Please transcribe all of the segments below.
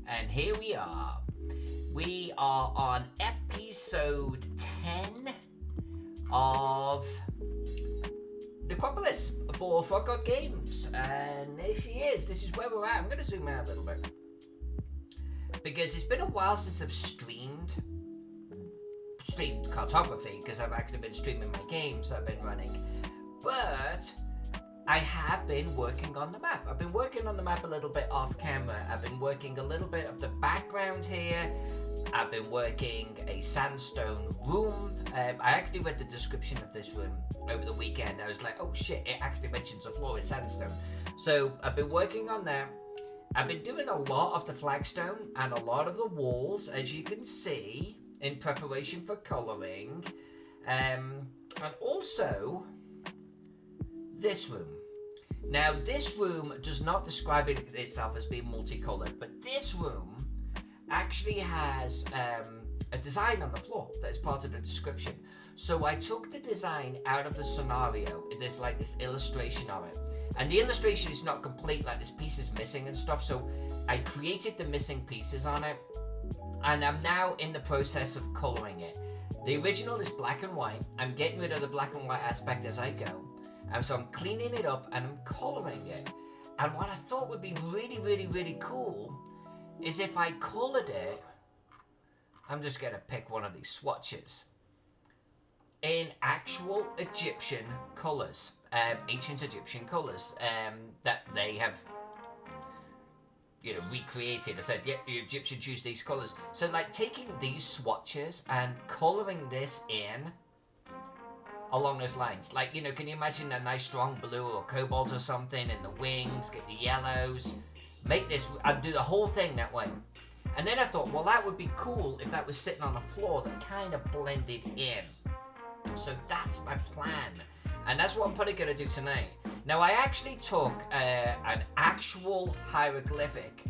And here we are. We are on episode 10 of Necropolis for Frog God Games. And there she is. This is where we're at. I'm going to zoom out a little bit, because it's been a while since I've streamed cartography, because I've actually been streaming my games I've been running. But I have been working on the map. I've been working on the map a little bit off camera. I've been working a little bit of the background here. I've been working a sandstone room. I actually read the description of this room over the weekend. I was like, oh shit, it actually mentions the floor is sandstone. So I've been working on that. I've been doing a lot of the flagstone and a lot of the walls, as you can see, in preparation for colouring. And also this room. Now, this room does not describe itself as being multicolored, but this room actually has a design on the floor that is part of the description. So I took the design out of the scenario. There's like this illustration of it, and the illustration is not complete, like this piece is missing and stuff. So I created the missing pieces on it, and I'm now in the process of colouring it. The original is black and white. I'm getting rid of the black and white aspect as I go. And so I'm cleaning it up and I'm colouring it. And what I thought would be really, really, really cool is if I coloured it, I'm just going to pick one of these swatches, in actual Egyptian colours, ancient Egyptian colours that they have, recreated. I said, yep, the Egyptians use these colours. So like taking these swatches and colouring this in along those lines. Like, can you imagine a nice strong blue or cobalt or something in the wings, get the yellows, make this, and do the whole thing that way. And then I thought, well, that would be cool if that was sitting on the floor that kind of blended in. So that's my plan. And that's what I'm probably going to do tonight. Now, I actually took an actual hieroglyphic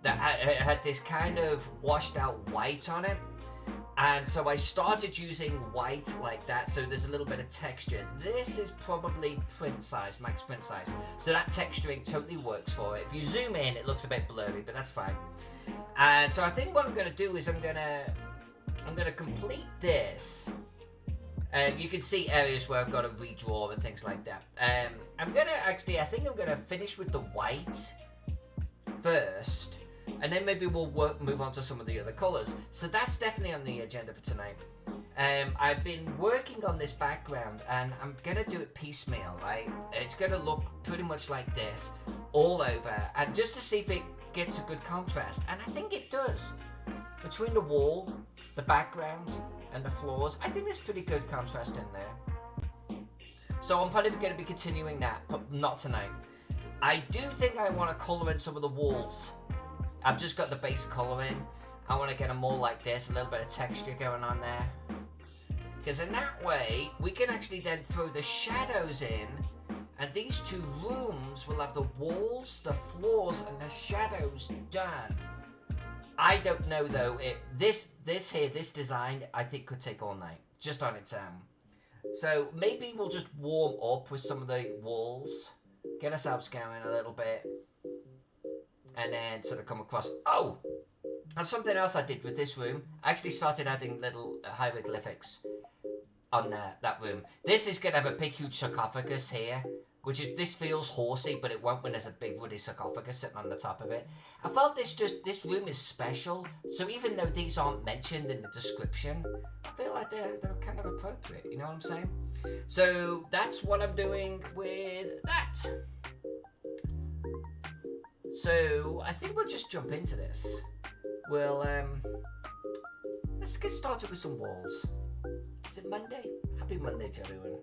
that had this kind of washed out white on it. And so I started using white like that, so there's a little bit of texture. This is probably print size, max print size. So that texturing totally works for it. If you zoom in, it looks a bit blurry, but that's fine. And so I think what I'm going to do is I'm going to complete this. You can see areas where I've got to redraw and things like that. I think I'm going to finish with the white first. And then maybe we'll move on to some of the other colours. So that's definitely on the agenda for tonight. I've been working on this background, and I'm going to do it piecemeal, right? It's going to look pretty much like this all over, and just to see if it gets a good contrast. And I think it does. Between the wall, the background, and the floors, I think there's pretty good contrast in there. So I'm probably going to be continuing that, but not tonight. I do think I want to colour in some of the walls. I've just got the base colouring. I want to get them more like this, a little bit of texture going on there. Because in that way, we can actually then throw the shadows in, and these two rooms will have the walls, the floors, and the shadows done. I don't know though, this design, I think could take all night, just on its own. So maybe we'll just warm up with some of the walls, get ourselves going a little bit, and then sort of come across. Oh! And something else I did with this room, I actually started adding little hieroglyphics on that room. This is going to have a big, huge sarcophagus here, this feels horsey, but it won't when there's a big woody sarcophagus sitting on the top of it. I felt this room is special, so even though these aren't mentioned in the description, I feel like they're kind of appropriate, you know what I'm saying? So that's what I'm doing with that. So I think we'll just jump into this. Let's get started with some walls. Is it Monday? Happy Monday to everyone.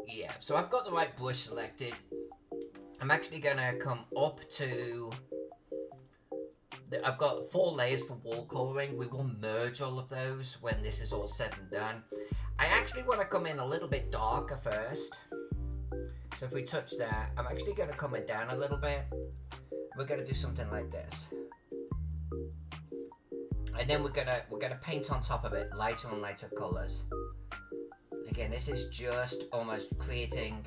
Yeah, so I've got the right brush selected. I'm actually going to come up to... I've got 4 layers for wall colouring. We will merge all of those when this is all said and done. I actually want to come in a little bit darker first. So if we touch that, I'm actually going to come it down a little bit. We're going to do something like this. And then we're gonna paint on top of it lighter and lighter colours. Again, this is just almost creating,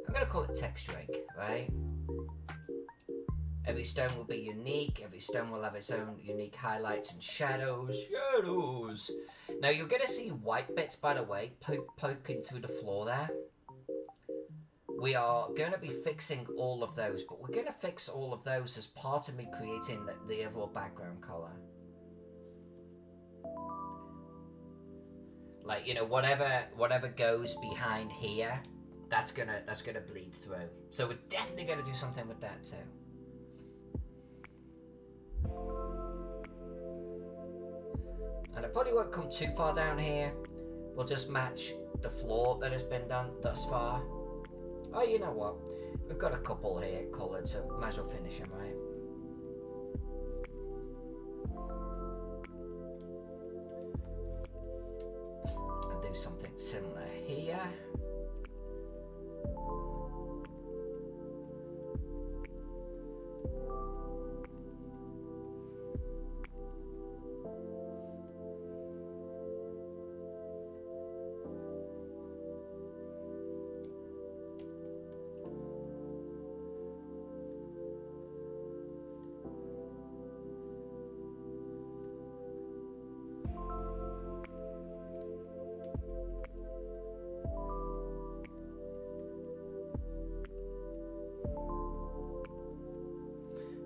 I'm going to call it texturing, right? Every stone will be unique. Every stone will have its own unique highlights and shadows. Shadows! Now, you're going to see white bits, by the way, poking through the floor there. We are going to be fixing all of those, but we're going to fix all of those as part of me creating the overall background color. Like, you know, whatever goes behind here, that's gonna bleed through. So we're definitely gonna do something with that too. And I probably won't come too far down here. We'll just match the floor that has been done thus far. Oh, you know what? We've got a couple here coloured, so might as well finish them, right? And do something similar here.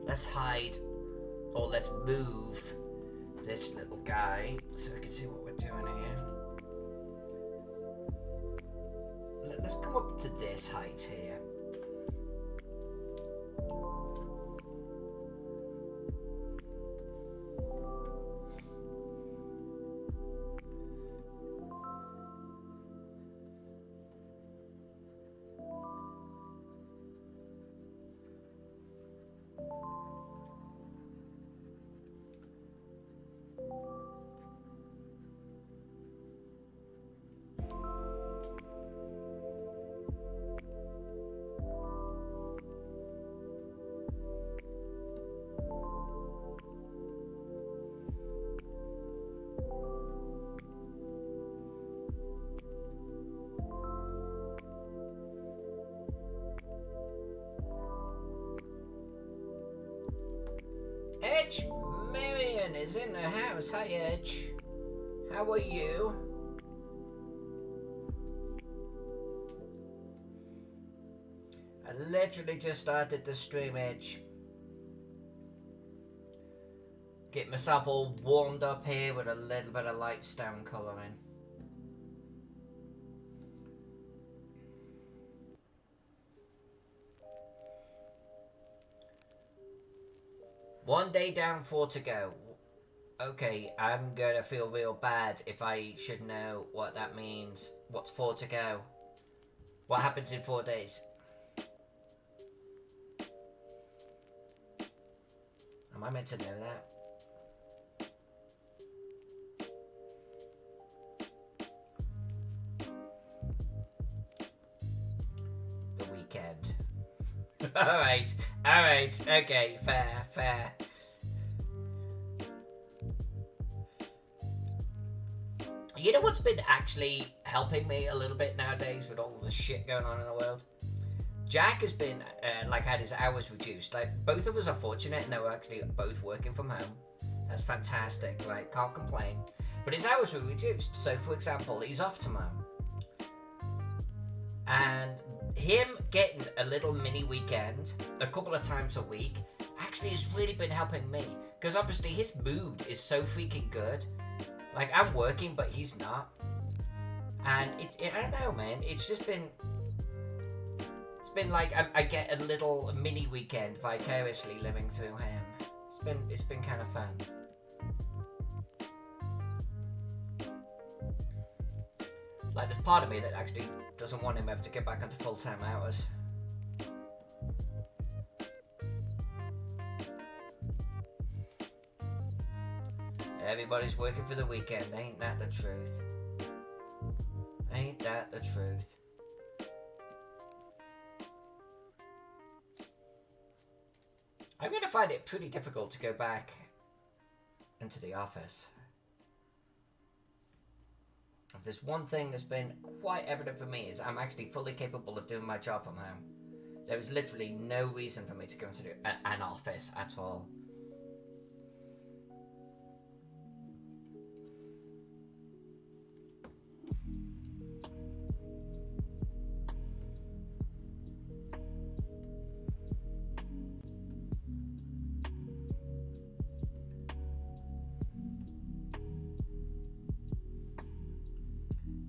Let's hide, or let's move this little guy so we can see what we're doing here. Let's come up to this height here. Edge Marion is in the house. Hi, Edge. How are you? I literally just started the stream, Edge. Get myself all warmed up here with a little bit of light stone colouring. One day down, 4 to go. Okay, I'm gonna feel real bad if I should know what that means. What's 4 to go? What happens in 4 days? Am I meant to know that? The weekend. Alright, okay, fair. You know what's been actually helping me a little bit nowadays with all the shit going on in the world? Jack has been, had his hours reduced. Like, both of us are fortunate and we're actually both working from home. That's fantastic, right? Can't complain. But his hours were reduced. So, for example, he's off tomorrow. And him getting a little mini weekend a couple of times a week actually has really been helping me. Because obviously his mood is so freaking good. Like, I'm working, but he's not. And I don't know, man. It's just been... It's been like I get a little mini weekend vicariously living through him. It's been kind of fun. Like, there's part of me that actually doesn't want him ever to get back onto full-time hours. Everybody's working for the weekend. Ain't that the truth? Ain't that the truth? I'm going to find it pretty difficult to go back into the office. if there's one thing that's been quite evident for me is I'm actually fully capable of doing my job from home. There is literally no reason for me to go into an office at all.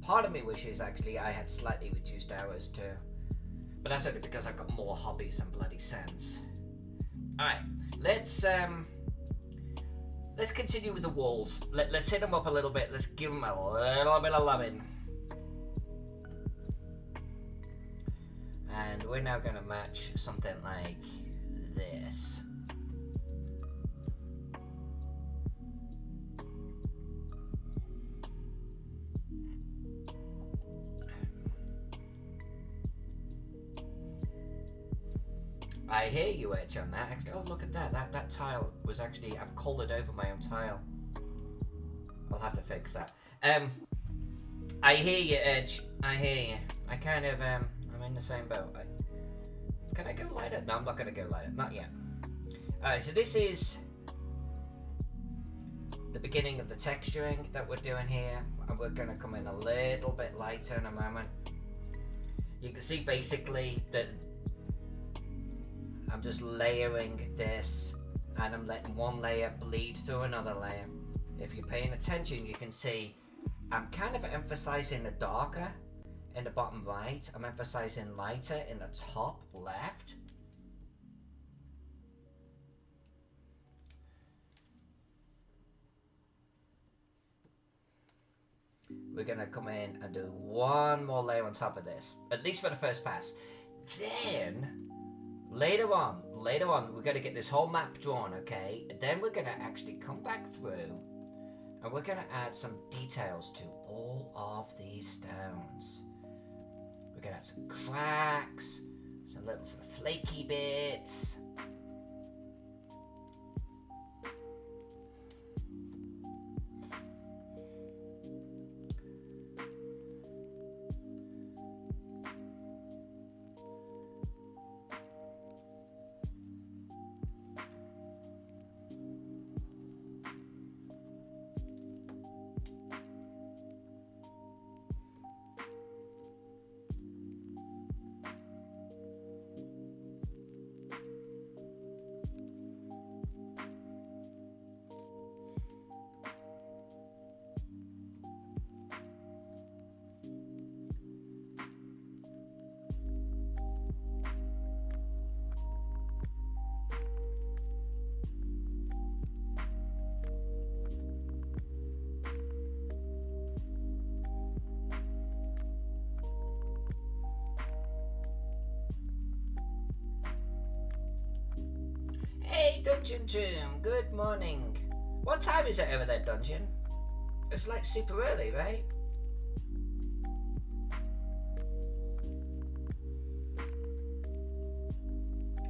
Part of me wishes actually I had slightly reduced hours too. But that's only because I've got more hobbies than bloody sense. Alright, let's continue with the walls. Let's hit them up a little bit. Let's give them a little bit of loving. And we're now going to match something like this. I hear you, Edge, on that. Actually, oh, look at that. That tile was actually... I've coloured over my own tile. I'll have to fix that. I hear you, Edge. I hear you. I kind of, I'm in the same boat. Can I go lighter? No, I'm not going to go lighter. Not yet. Alright, so this is the beginning of the texturing that we're doing here. And we're going to come in a little bit lighter in a moment. You can see basically that I'm just layering this and I'm letting one layer bleed through another layer. If you're paying attention, you can see I'm kind of emphasizing the darker in the bottom right. I'm emphasizing lighter in the top left. We're gonna come in and do one more layer on top of this, at least for the first pass. Then Later on, we're going to get this whole map drawn, okay? Then we're going to actually come back through and we're going to add some details to all of these stones. We're going to add some cracks, some little sort of flaky bits. Dungeon Tomb, good morning. What time is it over there, Dungeon? It's like super early, right?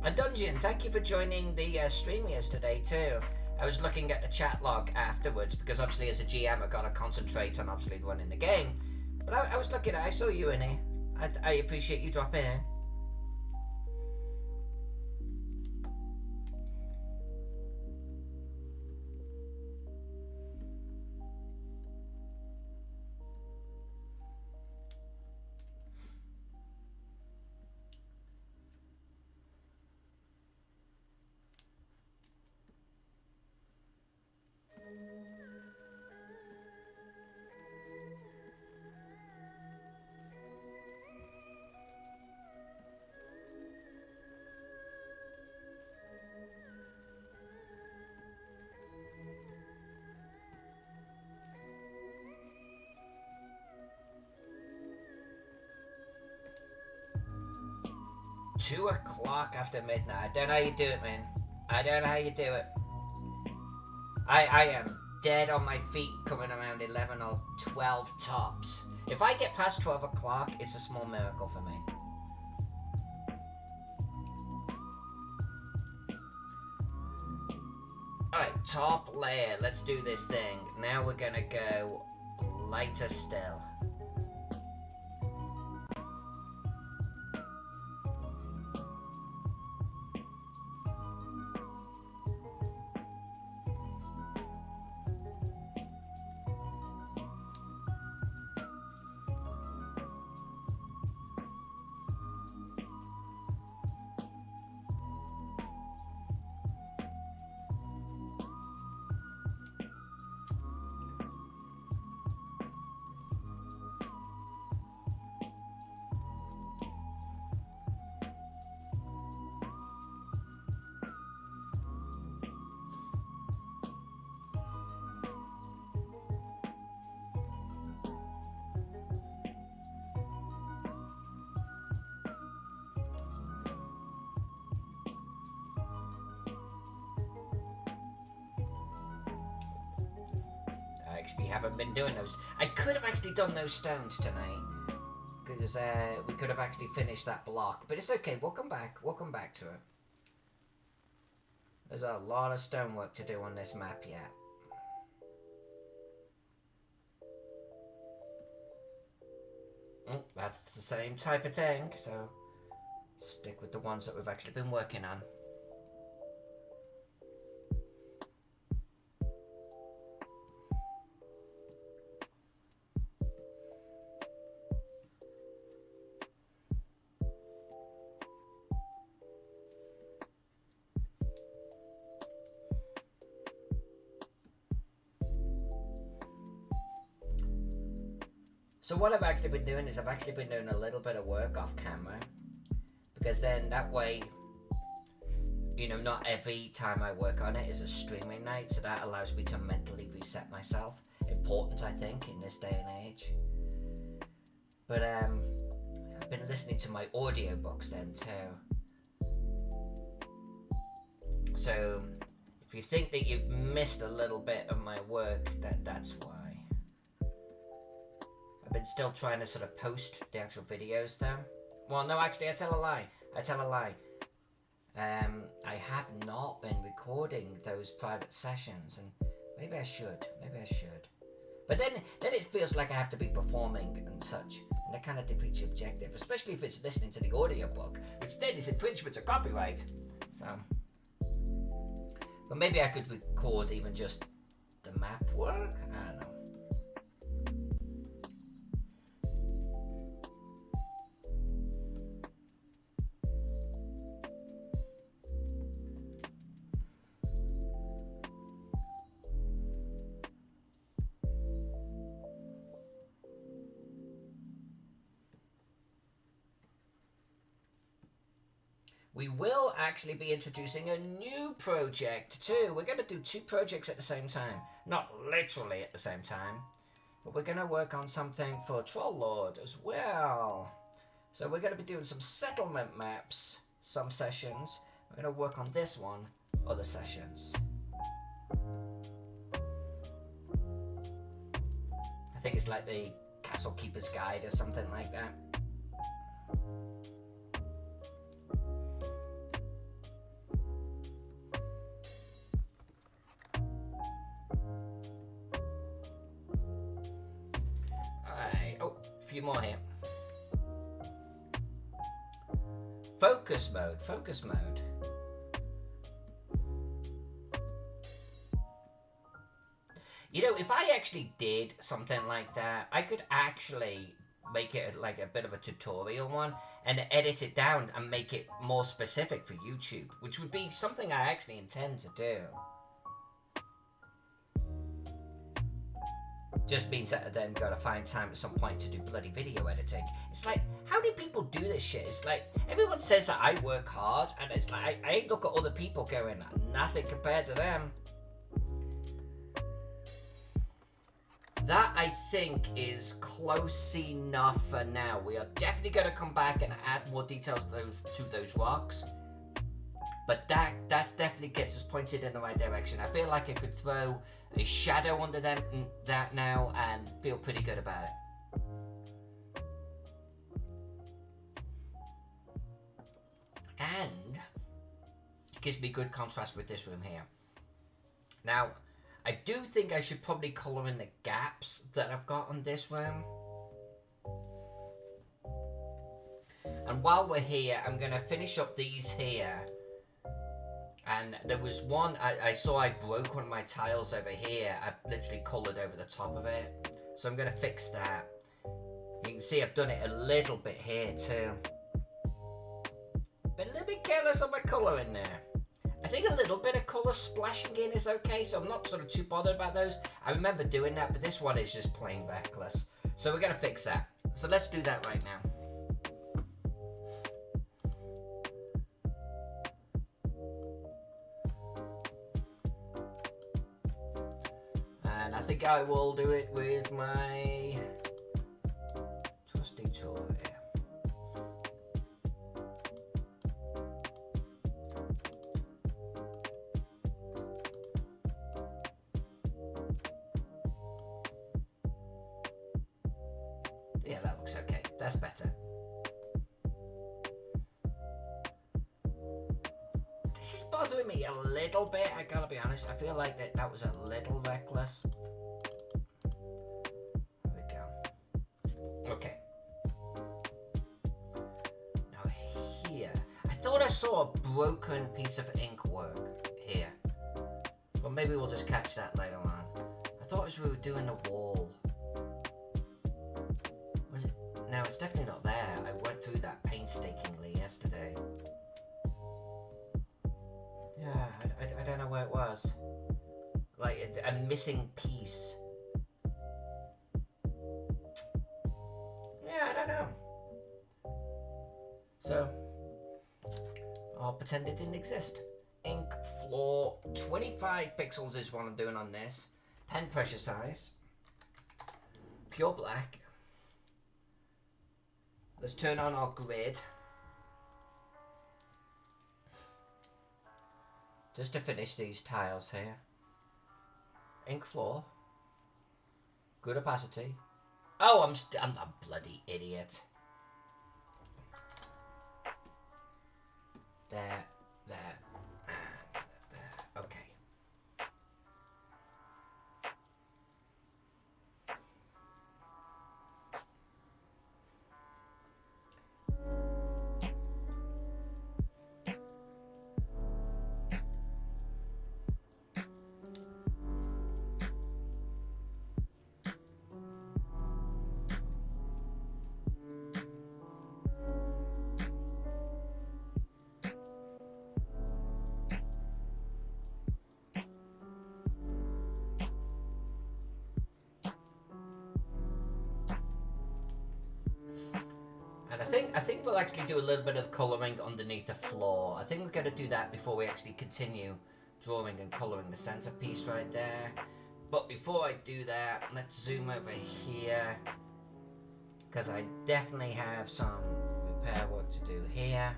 And Dungeon, thank you for joining the stream yesterday too. I was looking at the chat log afterwards because obviously as a GM I've got to concentrate on obviously running the game. But I was looking at I saw you in here. I appreciate you dropping in. Two o'clock after midnight. I don't know how you do it, man. I don't know how you do it. I am dead on my feet coming around 11 or 12 tops. If I get past 12 o'clock, it's a small miracle for me. Alright, top layer. Let's do this thing. Now we're gonna go lighter still. actually haven't been doing those. I could have actually done those stones tonight, because we could have actually finished that block. But it's okay, we'll come back to it. There's a lot of stonework to do on this map yet. That's the same type of thing, so stick with the ones that we've actually been working on. So what I've actually been doing is I've actually been doing a little bit of work off camera, because then that way, you know, not every time I work on it is a streaming night, so that allows me to mentally reset myself. Important, I think, in this day and age. But I've been listening to my audiobooks then too. So if you think that you've missed a little bit of my work, that's why. I've been still trying to sort of post the actual videos though. Well, no, actually, I tell a lie. I have not been recording those private sessions, and maybe I should. But then it feels like I have to be performing and such, and that kind of defeats the objective, especially if it's listening to the audiobook, which then is infringement of copyright. So, but maybe I could record even just the map work. I don't know. We will actually be introducing a new project too. We're going to do 2 projects at the same time. Not literally at the same time, but we're going to work on something for Troll Lord as well. So we're going to be doing some settlement maps, some sessions. We're going to work on this one, other sessions. I think it's like the Castle Keeper's Guide or something like that. Few more here. Focus mode. You know, if I actually did something like that, I could actually make it like a bit of a tutorial one and edit it down and make it more specific for YouTube, which would be something I actually intend to do. Just means that I then gotta find time at some point to do bloody video editing. It's like, how do people do this shit? It's like, everyone says that I work hard, and it's like, I look at other people going, nothing compared to them. That, I think, is close enough for now. We are definitely gonna come back and add more details to those rocks. But that definitely gets us pointed in the right direction. I feel like I could throw a shadow under that now and feel pretty good about it. And it gives me good contrast with this room here. Now, I do think I should probably colour in the gaps that I've got on this room. And while we're here, I'm going to finish up these here. And there was one, I saw I broke one of my tiles over here. I literally coloured over the top of it. So I'm going to fix that. You can see I've done it a little bit here too. Been a little bit careless on my colour in there. I think a little bit of colour splashing in is okay, so I'm not sort of too bothered about those. I remember doing that, but this one is just plain reckless. So we're going to fix that. So let's do that right now. And I think I will do it with my trusty tool here. That's better. This is bothering me a little bit, I gotta be honest. I feel like that was a little reckless. There we go. Okay. Now here. I thought I saw a broken piece of ink work here. Well, maybe we'll just catch that later on. I thought as we were doing the wall. Was it? No, it's definitely not there. I went through that painstakingly yesterday. Yeah, I don't know where it was. Like a missing piece. Yeah, I don't know. So, I'll pretend it didn't exist. Ink floor, 25 pixels is what I'm doing on this. Pen pressure size. Pure black. Let's turn on our grid. Just to finish these tiles here. Ink floor. Good opacity. Oh, I'm a bloody idiot. There, and there. Okay. I think we'll actually do a little bit of colouring underneath the floor. I think we're going to do that before we actually continue drawing and colouring the centerpiece right there. But before I do that, let's zoom over here. Because I definitely have some repair work to do here.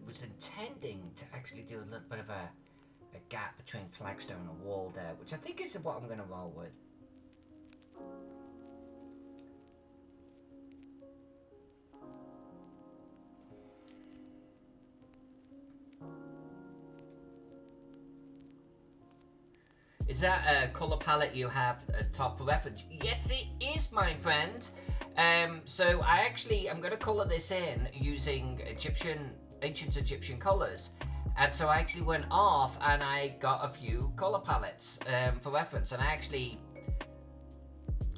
Was intending to actually do a little bit of a gap between flagstone and wall there, which I think is what I'm going to roll with. Is that a colour palette you have at top for reference? Yes, it is, my friend. So I'm going to colour this in using ancient Egyptian colours, and so I actually went off and I got a few colour palettes for reference, and I actually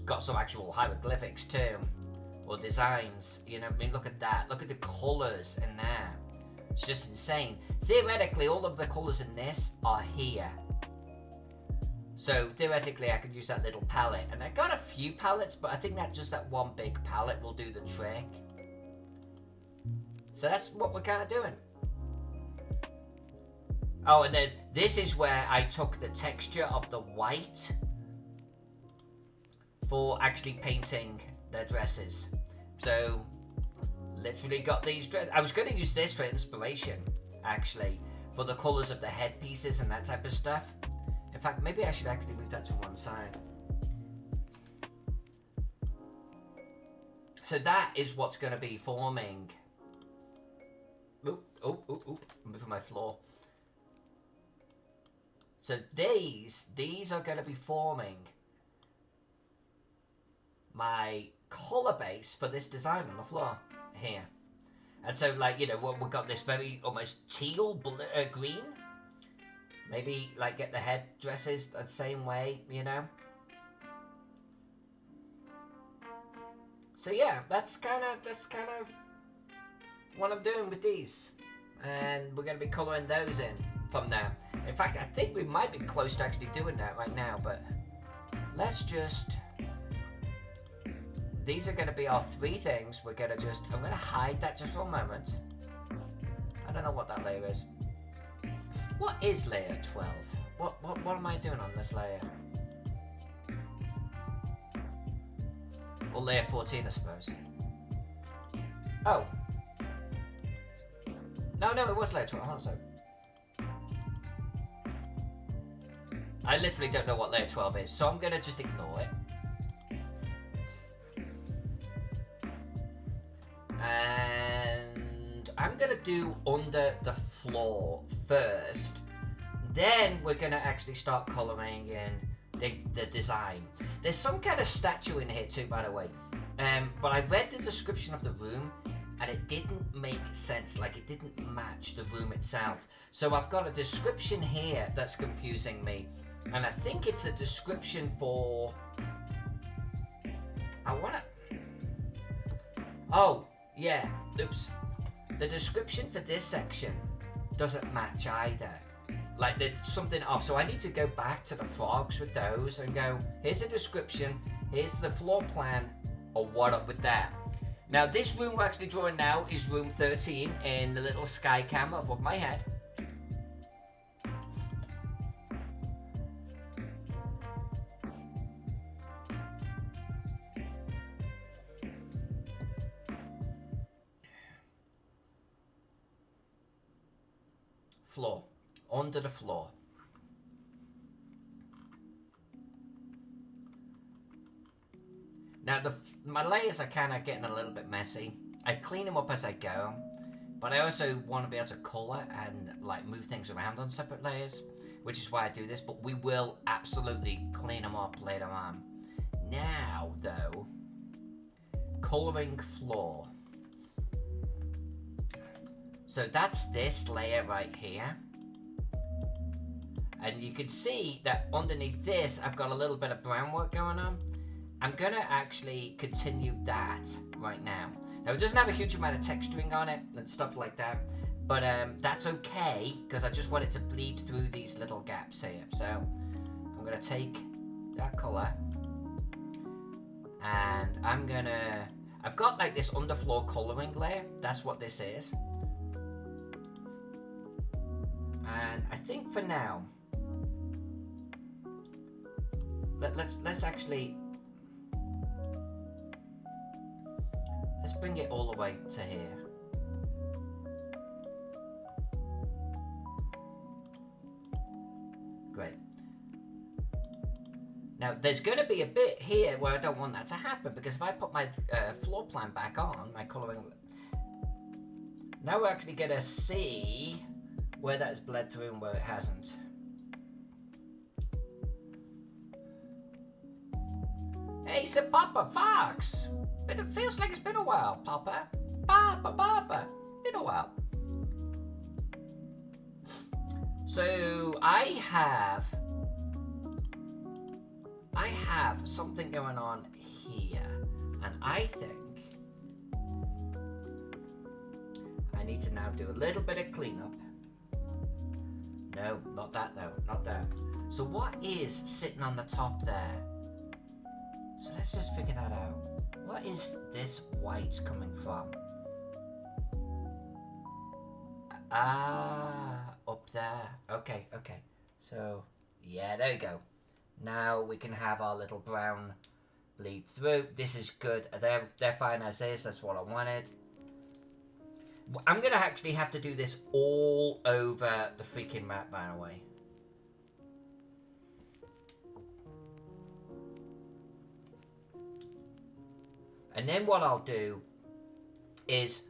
got some actual hieroglyphics too, or designs. You know, I mean, look at that. Look at the colours in there. It's just insane. Theoretically, all of the colours in this are here. So theoretically, I could use that little palette, and I got a few palettes, but I think that just that one big palette will do the trick. So that's what we're kind of doing. Oh, and then this is where I took the texture of the white for actually painting their dresses. So, literally got these dresses. I was going to use this for inspiration, actually, for the colours of the headpieces and that type of stuff. In fact, maybe I should actually move that to one side. So that is what's going to be forming. Oh, I'm moving my floor. So these are going to be forming my colour base for this design on the floor here. And so, like, you know, we've got this very almost teal green. Maybe, like, get the headdresses the same way, you know? So yeah, that's kind of what I'm doing with these, and we're going to be colouring those in. from there. In fact, I think we might be close to actually doing that right now, but let's just... These are going to be our 3 things. We're going to just... I'm going to hide that just for a moment. I don't know what that layer is. What is layer 12? What am I doing on this layer? Or layer 14, I suppose. Oh. No, it was layer 12. Hold on a second. I literally don't know what layer 12 is, so I'm going to just ignore it. And I'm going to do under the floor first. Then we're going to actually start colouring in the design. There's some kind of statue in here too, by the way. But I read the description of the room and it didn't make sense. Like, it didn't match the room itself. So I've got a description here that's confusing me. And I think it's a description for... Oh, yeah. Oops. The description for this section doesn't match either. Like, there's something off. So I need to go back to the frogs with those and go, here's a description, here's the floor plan, or what up with that. Now, this room we're actually drawing now is room 13 in the little sky camera above my head. Floor. Under the floor. Now, my layers are kind of getting a little bit messy. I clean them up as I go, but I also want to be able to colour and like move things around on separate layers, which is why I do this, but we will absolutely clean them up later on. Now, though, colouring floor. So that's this layer right here. And you can see that underneath this, I've got a little bit of brown work going on. I'm going to actually continue that right now. Now, it doesn't have a huge amount of texturing on it and stuff like that. But that's okay, because I just want it to bleed through these little gaps here. So I'm going to take that colour. And I'm going to... I've got like this underfloor colouring layer. That's what this is. And I think for now, let's actually, let's bring it all the way to here. Great. Now there's going to be a bit here where I don't want that to happen, because if I put my floor plan back on, my colouring, now we're actually going to see where that's bled through and where it hasn't. Hey, Sir Papa Fox! But it feels like it's been a while, Papa. Papa. Been a while. So, I have something going on here. And I think I need to now do a little bit of cleanup. No, not that though, not that. So what is sitting on the top there? So let's just figure that out. What is this white coming from? Up there. Okay. So, yeah, there you go. Now we can have our little brown bleed through. This is good. They're fine as is. That's what I wanted. I'm going to actually have to do this all over the freaking map, by the way. And then what I'll do is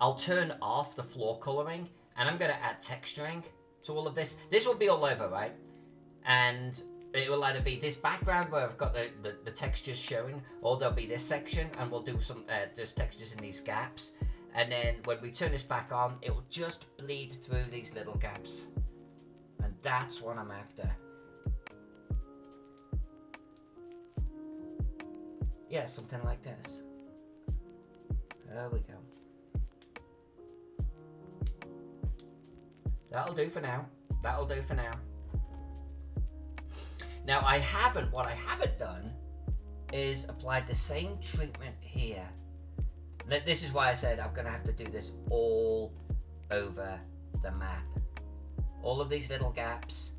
I'll turn off the floor colouring and I'm going to add texturing to all of this. This will be all over, right? And it will either be this background where I've got the textures showing, or there'll be this section and we'll do some there's textures in these gaps. And then when we turn this back on, it will just bleed through these little gaps. And that's what I'm after. Yeah, something like this. There we go. That'll do for now. That'll do for now. Now, what I haven't done is applied the same treatment here. This is why I said I'm going to have to do this all over the map. All of these little gaps.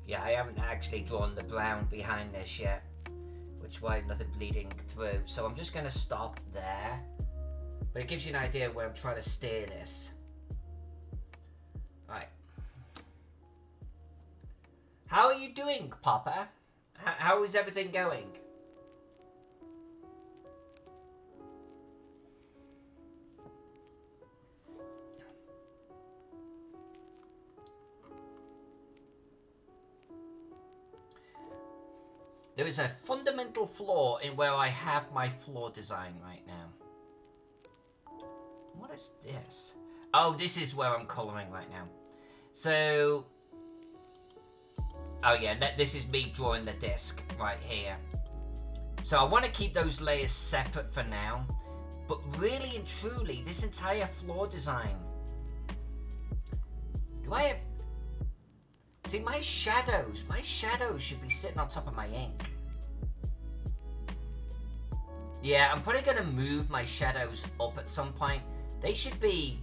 Yeah, I haven't actually drawn the brown behind this yet, which is why nothing bleeding through. So I'm just going to stop there. But it gives you an idea where I'm trying to steer this. Alright. How are you doing, Papa? How is everything going? There is a fundamental flaw in where I have my floor design right now. What is this? Oh, this is where I'm coloring right now. So, oh yeah, this is me drawing the disc right here. So I want to keep those layers separate for now. But really and truly, this entire floor design. Do I have... See, my shadows should be sitting on top of my ink. Yeah, I'm probably gonna move my shadows up at some point. They should be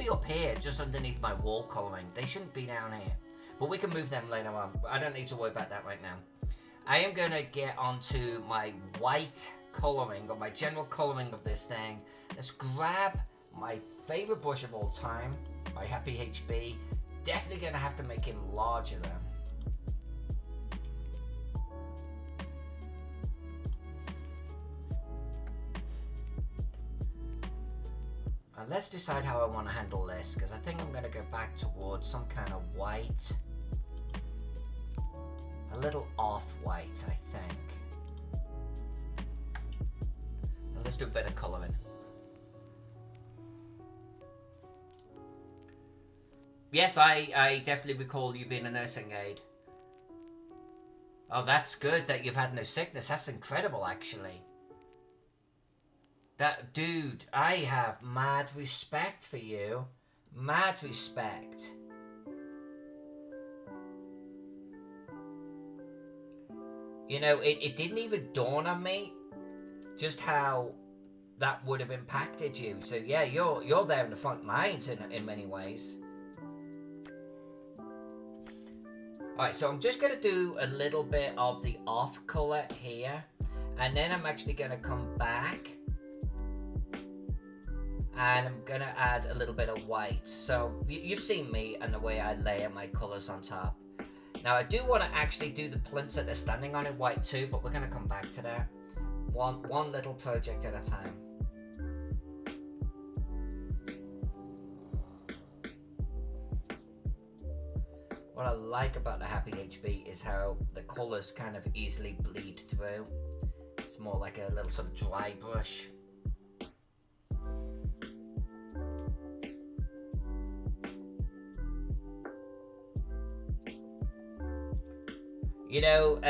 up here, just underneath my wall coloring. They shouldn't be down here. But we can move them later on. I don't need to worry about that right now. I am gonna get onto my white coloring, or my general coloring of this thing. Let's grab my favorite brush of all time, my Happy HB. Definitely gonna have to make him larger though. And let's decide how I want to handle this, because I think I'm gonna go back towards some kind of white. A little off-white, I think. And let's do a bit of colouring. Yes, I definitely recall you being a nursing aide. Oh, that's good that you've had no sickness. That's incredible, actually. That, dude, I have mad respect for you. Mad respect. You know, it didn't even dawn on me just how that would have impacted you. So yeah, you're there in the front lines in many ways. Alright, so I'm just going to do a little bit of the off colour here. And then I'm actually going to come back. And I'm going to add a little bit of white. So you've seen me and the way I layer my colours on top. Now I do want to actually do the plinths that they're standing on in white too, but we're going to come back to that. One little project at a time. What I like about the Happy HB is how the colours kind of easily bleed through. It's more like a little sort of dry brush. You know,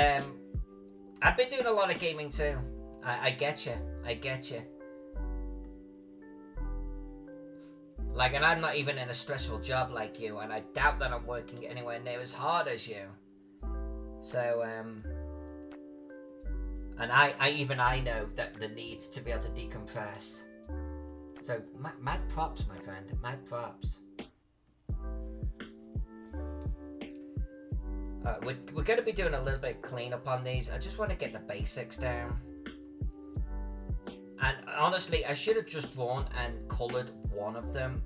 I've been doing a lot of gaming too. I get you. I get you. Like, and I'm not even in a stressful job like you, and I doubt that I'm working anywhere near as hard as you. So, and I know that the need to be able to decompress. So, mad props, my friend. Mad props. We're going to be doing a little bit of cleanup on these. I just want to get the basics down. And honestly, I should have just drawn and coloured one of them.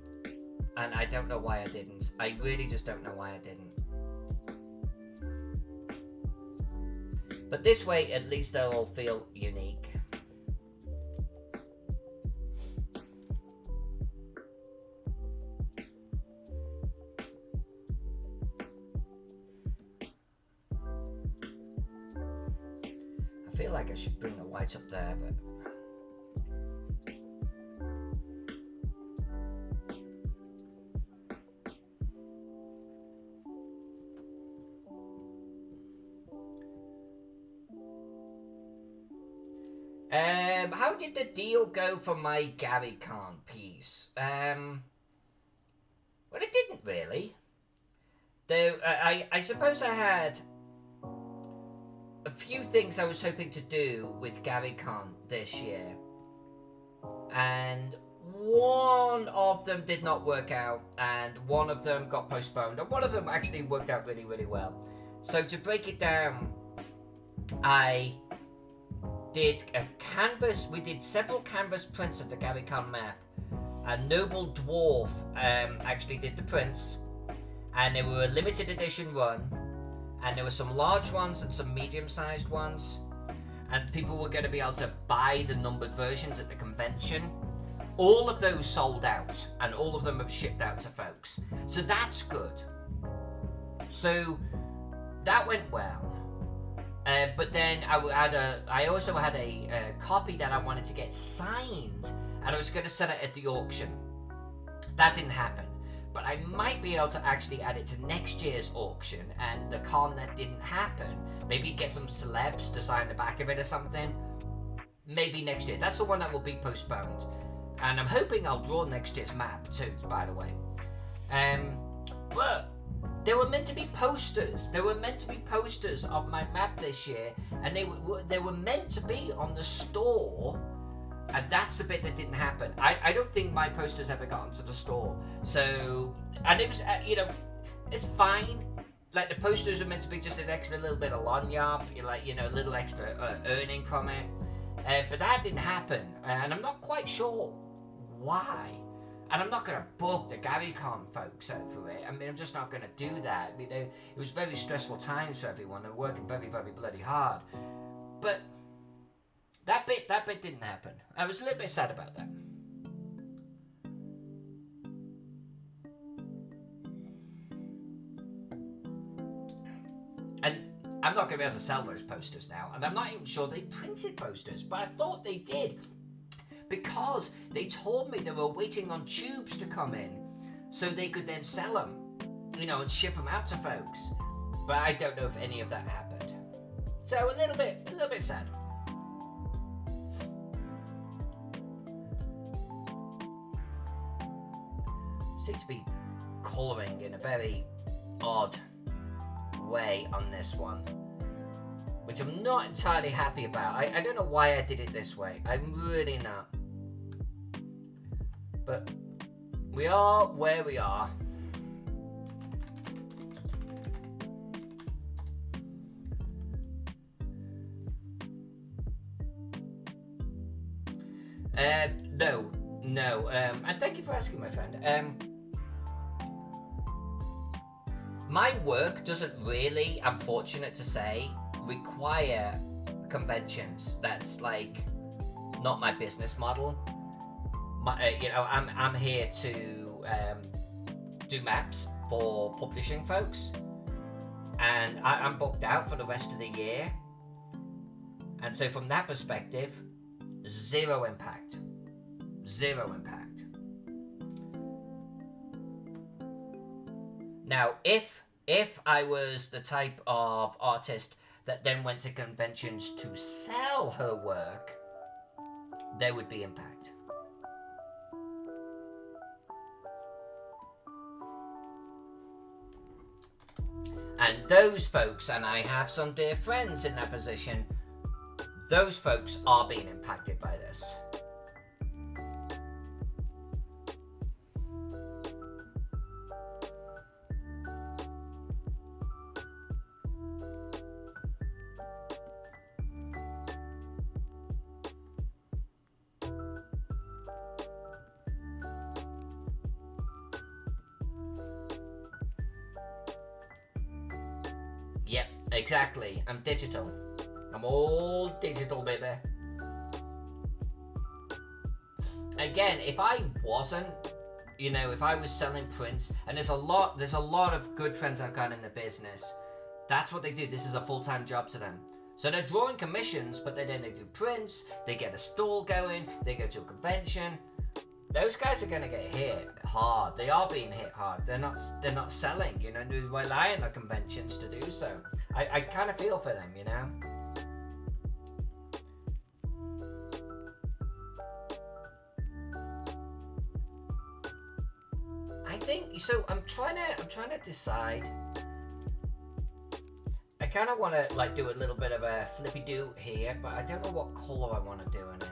And I don't know why I didn't. I really just don't know why I didn't. But this way, at least they'll all feel unique. feel like I should bring the whites up there, but... how did the deal go for my Gary Khan piece? Well, it didn't really. Though, I suppose I had a few things I was hoping to do with Gary Khan this year. And one of them did not work out, and one of them got postponed, and one of them actually worked out really, really well. So to break it down, I did a canvas, we did several canvas prints of the Gary Khan map. A Noble Dwarf actually did the prints, and they were a limited edition run, and there were some large ones and some medium-sized ones, and people were going to be able to buy the numbered versions at the convention. All of those sold out, and all of them have shipped out to folks, so that's good. So that went well. But then I also had a copy that I wanted to get signed, and I was going to sell it at the auction. That didn't happen, but I might be able to actually add it to next year's auction, and the con that didn't happen, maybe get some celebs to sign the back of it or something. Maybe next year. That's the one that will be postponed, and I'm hoping I'll draw next year's map too, by the way. But there were meant to be posters. There were meant to be posters of my map this year, and they were meant to be on the store, and that's the bit that didn't happen. I don't think my posters ever got onto the store. So, and it was, it's fine. Like, the posters are meant to be just an extra little bit of lanyard, a little extra earning from it. But that didn't happen, and I'm not quite sure why. And I'm not going to book the Gary Khan folks out for it. I mean, I'm just not going to do that. I mean, it was very stressful times for everyone. They're working very, very bloody hard. But that bit didn't happen. I was a little bit sad about that. And I'm not going to be able to sell those posters now. And I'm not even sure they printed posters, but I thought they did. Because they told me they were waiting on tubes to come in so they could then sell them, and ship them out to folks. But I don't know if any of that happened. So a little bit sad. Seem to be colouring in a very odd way on this one, which I'm not entirely happy about. I don't know why I did it this way. I'm really not. But we are where we are. No. And thank you for asking, my friend. My work doesn't really, I'm fortunate to say, require conventions. That's not my business model. I'm here to do maps for publishing folks, and I'm booked out for the rest of the year, and so from that perspective, zero impact. Now, if I was the type of artist that then went to conventions to sell her work, there would be impact. And those folks, and I have some dear friends in that position, those folks are being impacted by this. Yep, exactly. I'm digital. I'm all digital, baby. Again, if I wasn't, if I was selling prints, and there's a lot of good friends I've got in the business, that's what they do. This is a full-time job to them. So they're drawing commissions, but then they do prints, they get a stall going, they go to a convention. Those guys are going to get hit hard. They are being hit hard. They're not selling, you know, they rely on the conventions to do so. I kind of feel for them, you know. I think so. I'm trying to decide. I kind of want to like do a little bit of a flippy do here, but I don't know what color I want to do it in.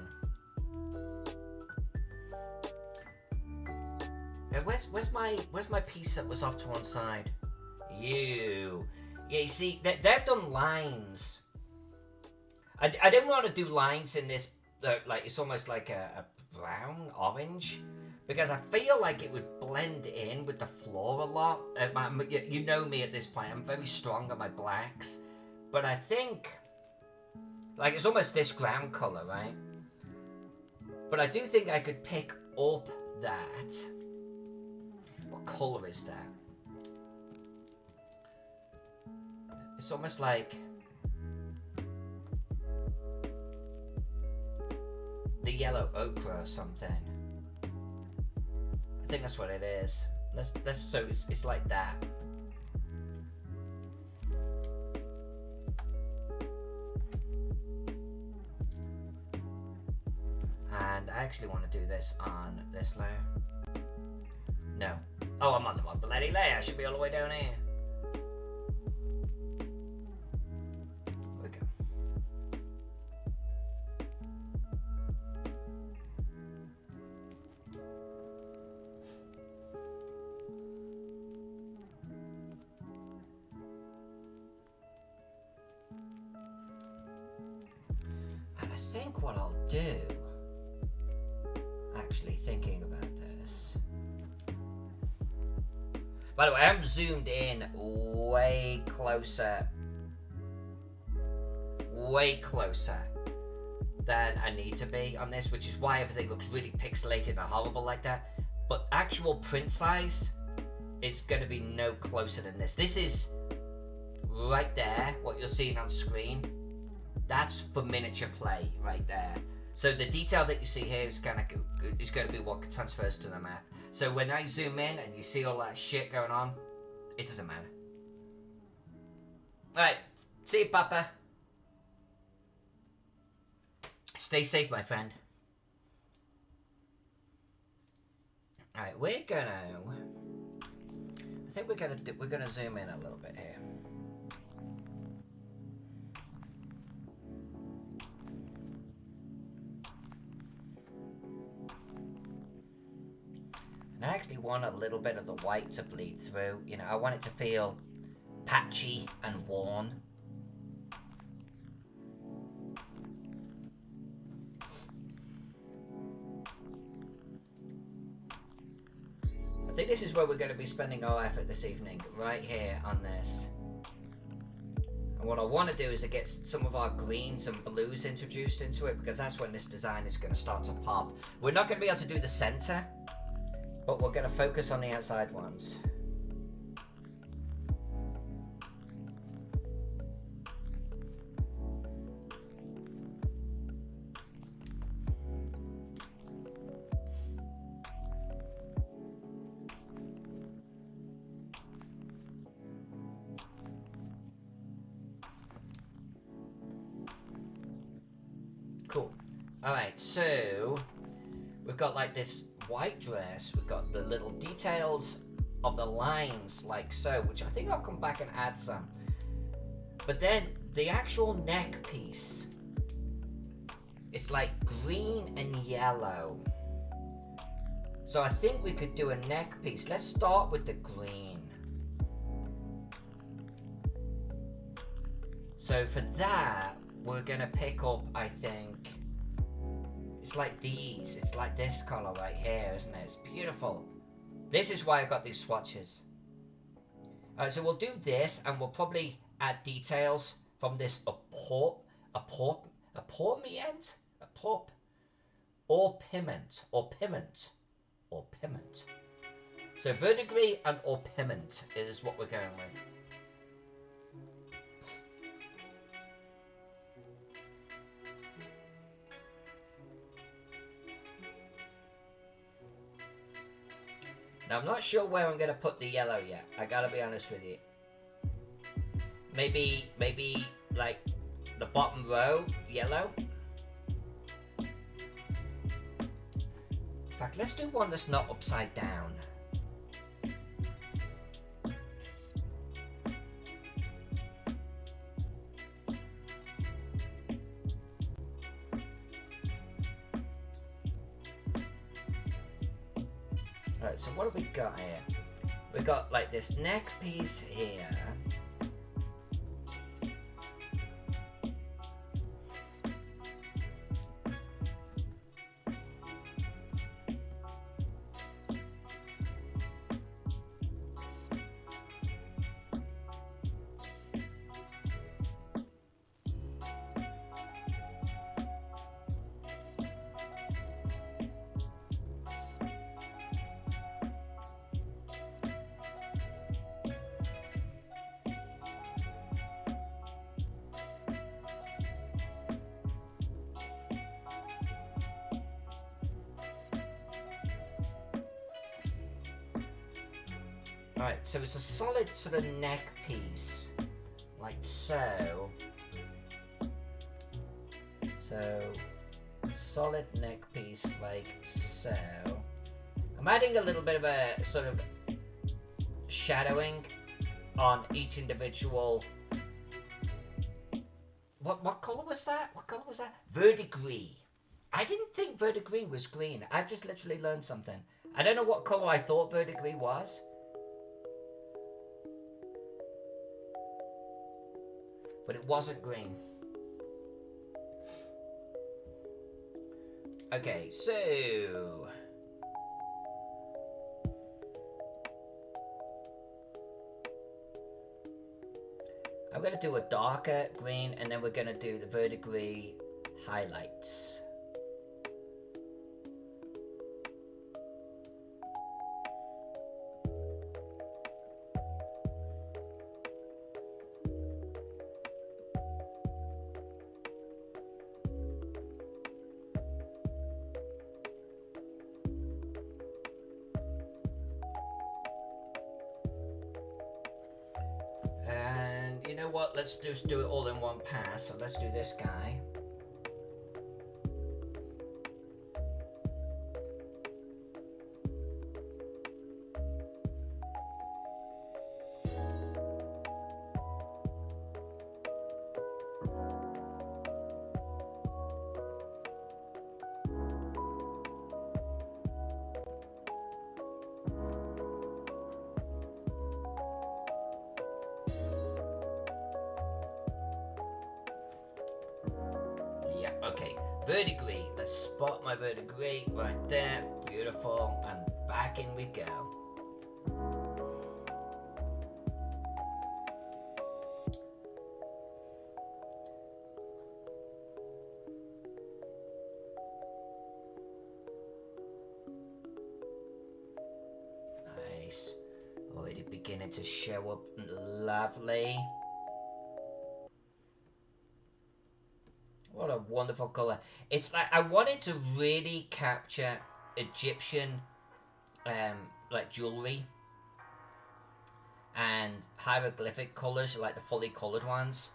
Where's my piece that was off to one side? Yeah, you see, they've done lines. I didn't want to do lines in this, like it's almost like a brown orange, because I feel like it would blend in with the floor a lot. You know me at this point, I'm very strong on my blacks, but I think like it's almost this ground color, right? But I do think I could pick up that. What color is that? It's almost like the yellow ochre or something. I think that's what it is. So it's like that. And I actually want to do this on this layer. No. Oh, I'm on the wrong bloody layer. I should be all the way down here. There we go. And I think what I'll do, actually thinking about this. By the way, I'm zoomed in way closer than I need to be on this, which is why everything looks really pixelated and horrible like that. But actual print size is going to be no closer than this. This is right there, what you're seeing on screen. That's for miniature play right there. So the detail that you see here is going to be what transfers to the map. So when I zoom in and you see all that shit going on, it doesn't matter. Alright, see you, Papa. Stay safe, my friend. Alright, I think we're gonna zoom in a little bit here. And I actually want a little bit of the white to bleed through. You know, I want it to feel patchy and worn. I think this is where we're going to be spending our effort this evening, right here on this. And what I want to do is to get some of our greens and blues introduced into it, because that's when this design is going to start to pop. We're not going to be able to do the center, but we're going to focus on the outside ones. Cool. Alright, so we've got like this white dress, we've got the little details of the lines like so, which I think I'll come back and add some. But then the actual neck piece, it's like green and yellow. So I think we could do a neck piece. Let's start with the green. So for that, we're gonna pick up, I think, it's like these. It's like this color right here, isn't it? It's beautiful. This is why I got these swatches. Alright, so we'll do this, and we'll probably add details from this piment. So verdigris and orpiment is what we're going with. Now I'm not sure where I'm gonna put the yellow yet. I gotta be honest with you. Maybe like the bottom row, yellow. In fact, let's do one that's not upside down. Alright, so what have we got here? We got like this neck piece here. Alright, so it's a solid sort of neck piece, like so. So, solid neck piece like so. I'm adding a little bit of a sort of shadowing on each individual. What color was that? What color was that? Verdigris. I didn't think verdigris was green. I just literally learned something. I don't know what color I thought verdigris was. But it wasn't green. Okay, so I'm gonna do a darker green, and then we're gonna do the verdigris highlights. Let's just do it all in one pass. So let's do this guy. Okay, verdigris. Let's spot my verdigris right there. Beautiful. And back in we go. Nice. Already beginning to show up. Lovely. What a wonderful color. It's like I wanted to really capture Egyptian like jewelry and hieroglyphic colors, like the fully colored ones.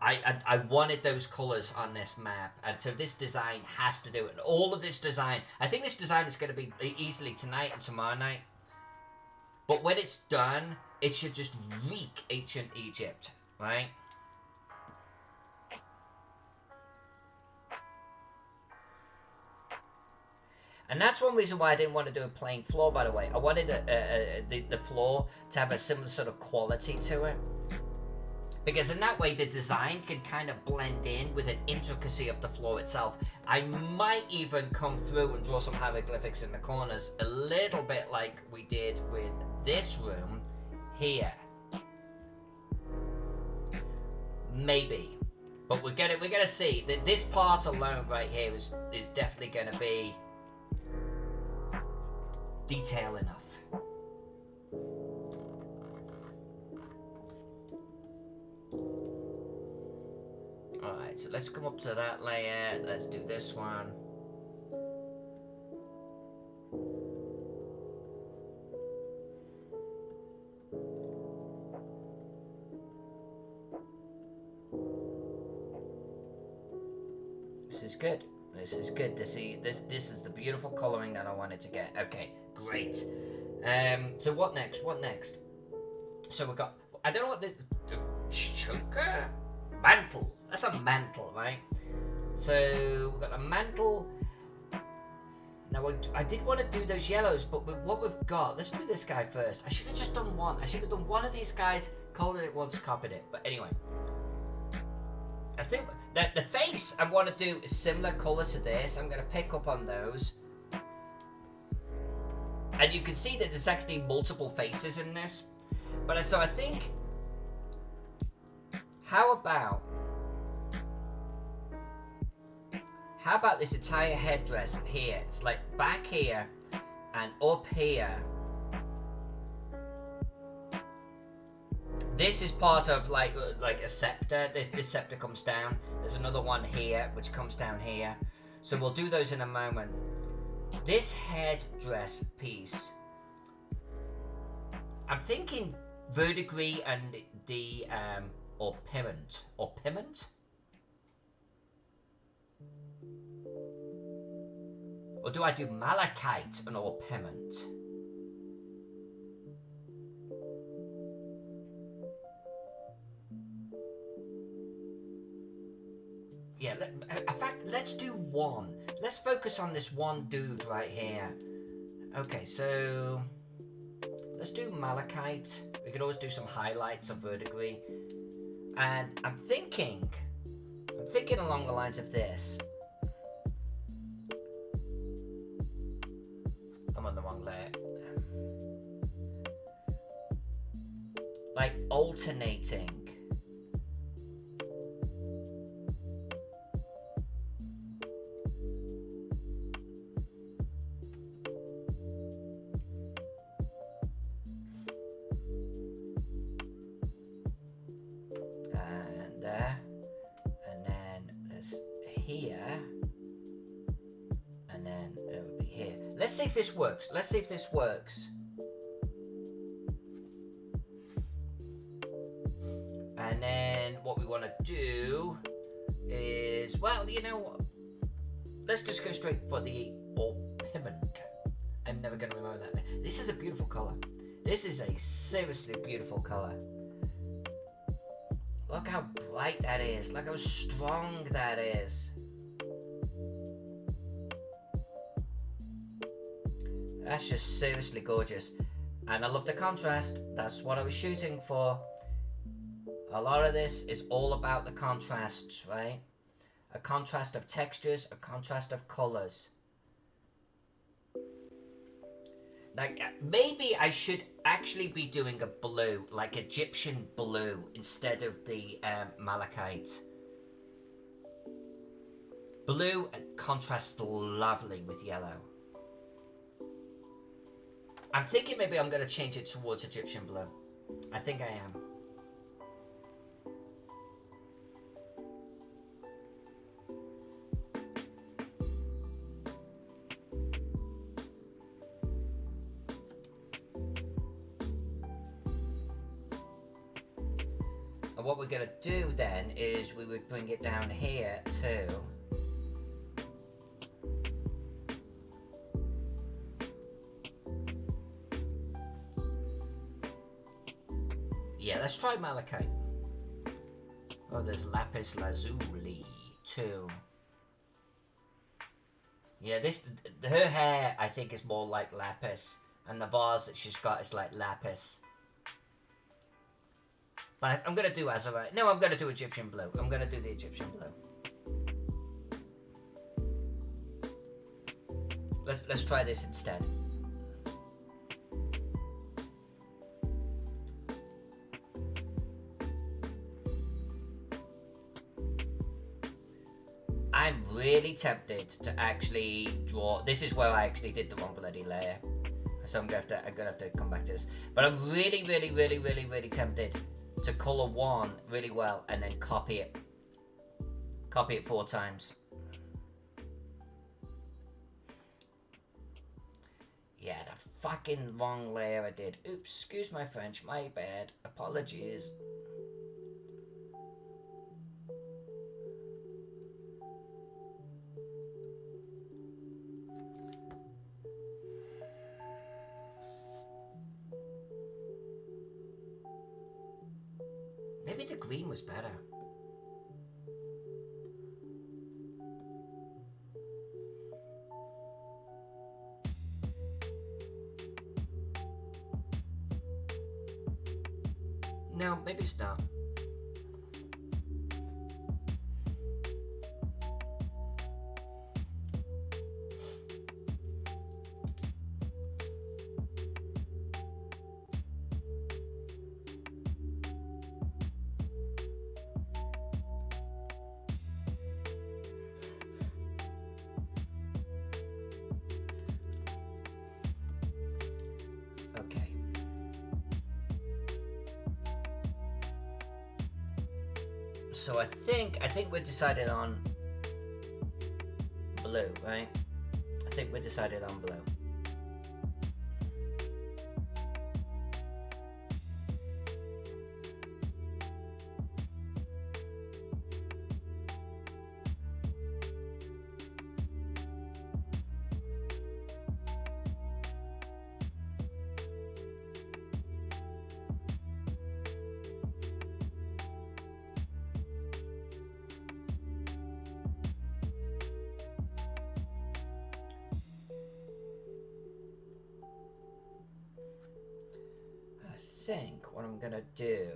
I wanted those colors on this map, and so this design has to do it. And all of this design, I think this design is going to be easily tonight and tomorrow night. But when it's done, it should just reek ancient Egypt, right? And that's one reason why I didn't want to do a plain floor, by the way. I wanted the floor to have a similar sort of quality to it. Because in that way, the design can kind of blend in with an intricacy of the floor itself. I might even come through and draw some hieroglyphics in the corners, a little bit like we did with this room here. Maybe. But we're gonna see that this part alone right here is definitely gonna be detail enough. Alright, so let's come up to that layer. Let's do this one. This is good. This is good to see. This is the beautiful coloring that I wanted to get. Okay, great. So what next? What next? So we got. I don't know what the choker mantle. That's a mantle, right? So we've got a mantle. Now I did want to do those yellows, but with what we've got, let's do this guy first. I should have just done one. I should have done one of these guys, colored it once, copied it. But anyway, I think that the face I want to do is similar color to this. I'm going to pick up on those. And you can see that there's actually multiple faces in this. But so I think, how about this entire headdress here? It's like back here and up here. This is part of like a scepter. This scepter comes down. There's another one here which comes down here. So we'll do those in a moment. This headdress piece, I'm thinking verdigris and the orpiment. Or do I do malachite and orpiment? Yeah, in fact, let's do one. Let's focus on this one dude right here. Okay, so let's do malachite. We could always do some highlights of verdigris. And I'm thinking along the lines of this. I'm on the wrong layer. Like alternating. And there. And then there's here. And then it would be here. Let's see if this works. Let's see if this works. And then what we want to do is, well, you know what? Let's just go straight for the orpiment. I'm never going to remember that. This is a beautiful color. This is a seriously beautiful color. Look how bright that is. Look how strong that is. That's just seriously gorgeous. And I love the contrast. That's what I was shooting for. A lot of this is all about the contrasts, right? A contrast of textures, a contrast of colors. Like, maybe I should actually be doing a blue, like Egyptian blue, instead of the malachite. Blue contrasts lovely with yellow. I'm thinking maybe I'm going to change it towards Egyptian blue. I think I am. And what we're going to do then is we would bring it down here too. Yeah, let's try malachite. Oh, there's lapis lazuli too. Yeah, her hair I think is more like lapis, and the vase that she's got is like lapis. But I'm gonna do azurite. No, I'm gonna do Egyptian blue. I'm gonna do the Egyptian blue. Let's try this instead. I'm really tempted to actually draw. This is where I actually did the wrong bloody layer, so I'm gonna have to come back to this. But I'm really tempted to color one really well and then copy it 4 times. Yeah, the fucking wrong layer I did. Oops, excuse my French, my bad. Apologies. maybe the green was better. No, maybe it's not. Okay. So I think we're decided on blue, right? I think we're decided on blue. I think what I'm gonna do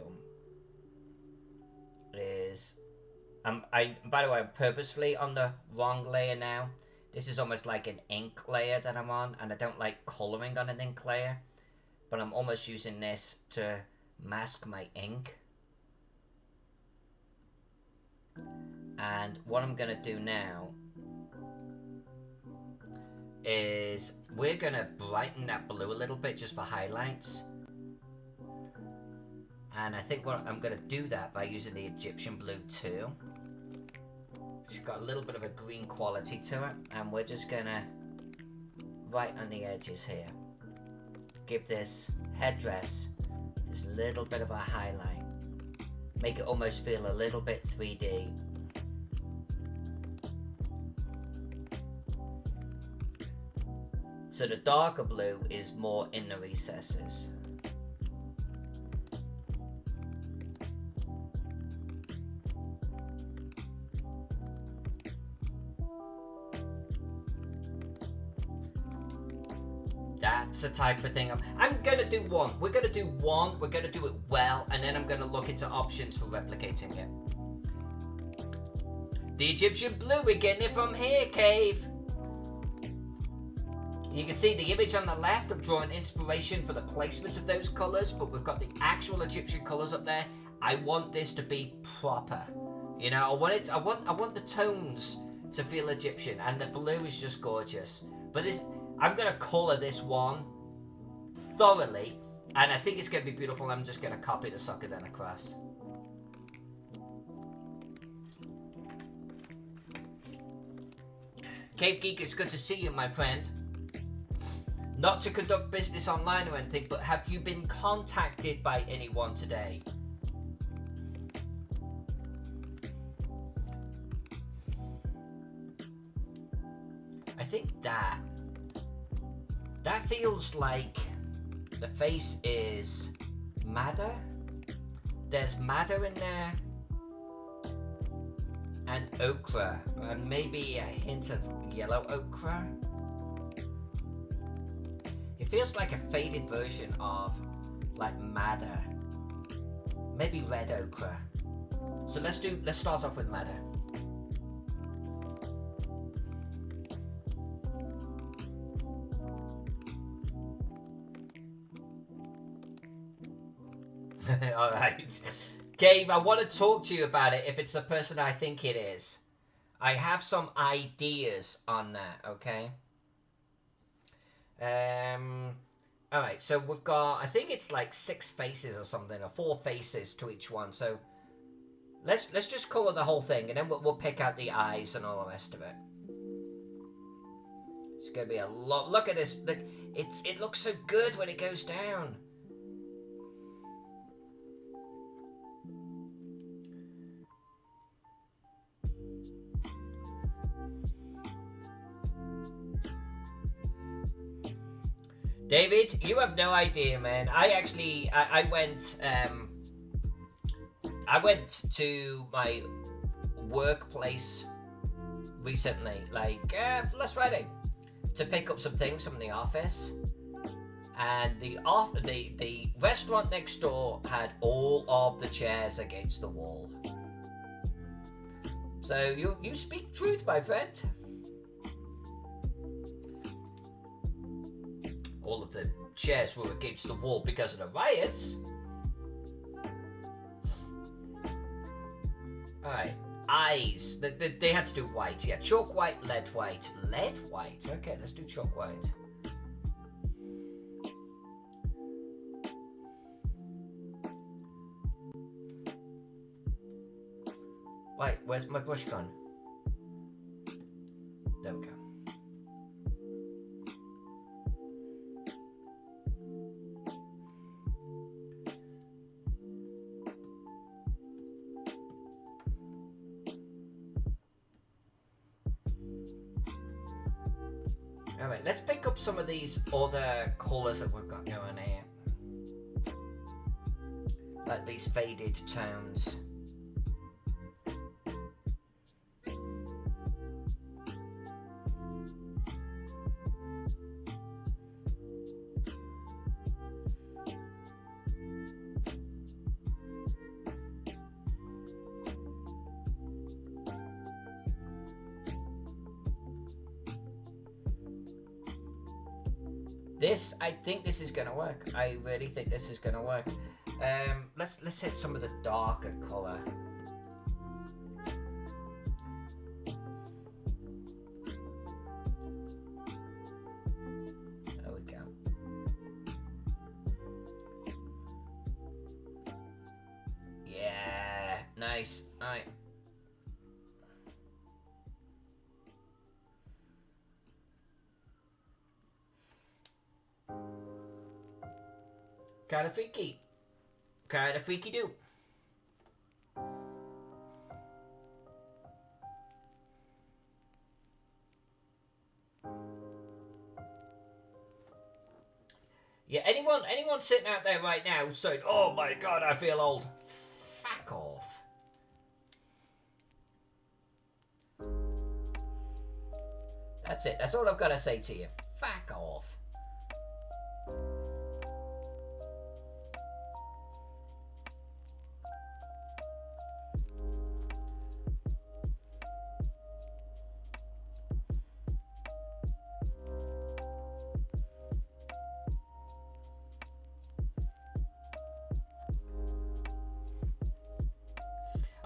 is by the way, I'm purposefully on the wrong layer now. This is almost like an ink layer that I'm on, and I don't like coloring on an ink layer, but I'm almost using this to mask my ink. And what I'm gonna do now is we're gonna brighten that blue a little bit just for highlights. And I think what I'm going to do that by using the Egyptian blue too. It's got a little bit of a green quality to it. And we're just going to, right on the edges here, give this headdress this little bit of a highlight. Make it almost feel a little bit 3D. So the darker blue is more in the recesses. That's the type of thing I'm gonna do one. We're gonna do one, we're gonna do it well, and then I'm gonna look into options for replicating it. The Egyptian blue, we're getting it from here, Cave. You can see the image on the left. I'm drawing inspiration for the placement of those colours, but we've got the actual Egyptian colours up there. I want this to be proper. You know, I want the tones to feel Egyptian, and the blue is just gorgeous. But I'm going to colour this one thoroughly, and I think it's going to be beautiful. I'm just going to copy the sucker then across. Cave Geek, it's good to see you, my friend. Not to conduct business online or anything, but have you been contacted by anyone today? I think that feels like the face is madder. There's madder in there, and ochre, and maybe a hint of yellow ochre. It feels like a faded version of like madder, maybe red ochre. So let's start off with madder. All right, Gabe, I want to talk to you about it if it's the person I think it is. I have some ideas on that, okay? All right, so we've got, I think it's like 6 faces or something, or 4 faces to each one. So let's just colour the whole thing, and then we'll pick out the eyes and all the rest of it. It's gonna be a lot. Look at this. Look, it looks so good when it goes down. David, you have no idea, man. I went I went to my workplace recently, like last Friday, to pick up some things from the office, and the restaurant next door had all of the chairs against the wall. So you speak truth, my friend. All of the chairs were against the wall because of the riots. Alright, eyes. They had to do white, yeah. Chalk white, lead white. Lead white? Okay, let's do chalk white. Wait, where's my brush gone? There we go. Alright, let's pick up some of these other colours that we've got going here. Like these faded tones. I think this is gonna work. I really think this is gonna work. Let's hit some of the darker colour. There we go. Yeah, nice. Alright. Kinda freaky. Kinda freaky do. Yeah, anyone sitting out there right now saying, oh my god, I feel old. Fuck off. That's it. That's all I've got to say to you. Fuck off.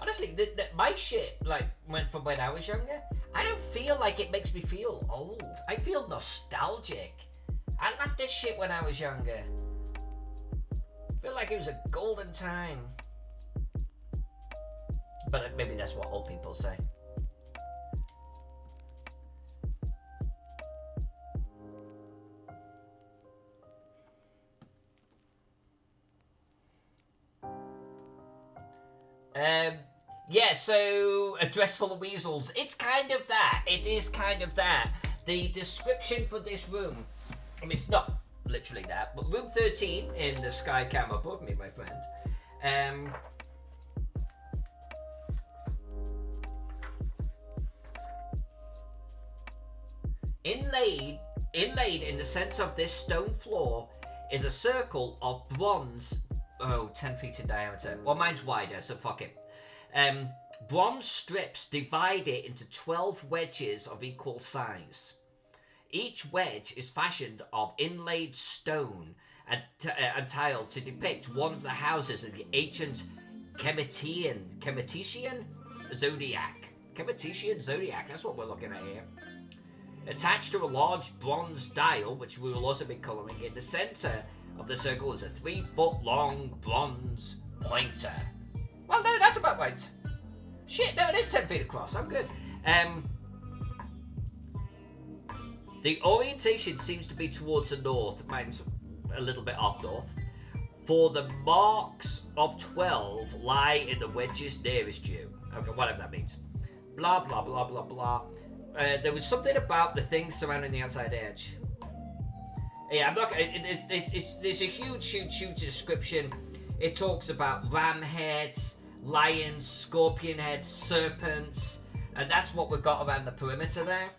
Honestly, my shit, like, went from when I was younger. I don't feel like it makes me feel old. I feel nostalgic. I loved this shit when I was younger. I feel like it was a golden time. But maybe that's what old people say. Yeah, so a dress full of weasels. It's kind of that. It is kind of that. The description for this room, I mean, it's not literally that, but room 13 in the sky cam above me, my friend. Inlaid in the center of this stone floor is a circle of bronze, 10 feet in diameter. Well, mine's wider, so fuck it. Bronze strips divide it into 12 wedges of equal size. Each wedge is fashioned of inlaid stone and tiled to depict one of the houses of the ancient Kemetetian Zodiac. Kemetetian Zodiac, that's what we're looking at here. Attached to a large bronze dial, which we will also be colouring, in the centre of the circle is a 3-foot-long bronze pointer. Well, no, that's about right. Shit, no, it is 10 feet across. I'm good. The orientation seems to be towards the north. Mine's a little bit off north. For the marks of 12 lie in the wedges nearest you. Okay, whatever that means. Blah, blah, blah, blah, blah. There was something about the things surrounding the outside edge. Yeah, I'm not... There's a huge description. It talks about ram heads, lions, scorpion heads, serpents, and that's what we've got around the perimeter there.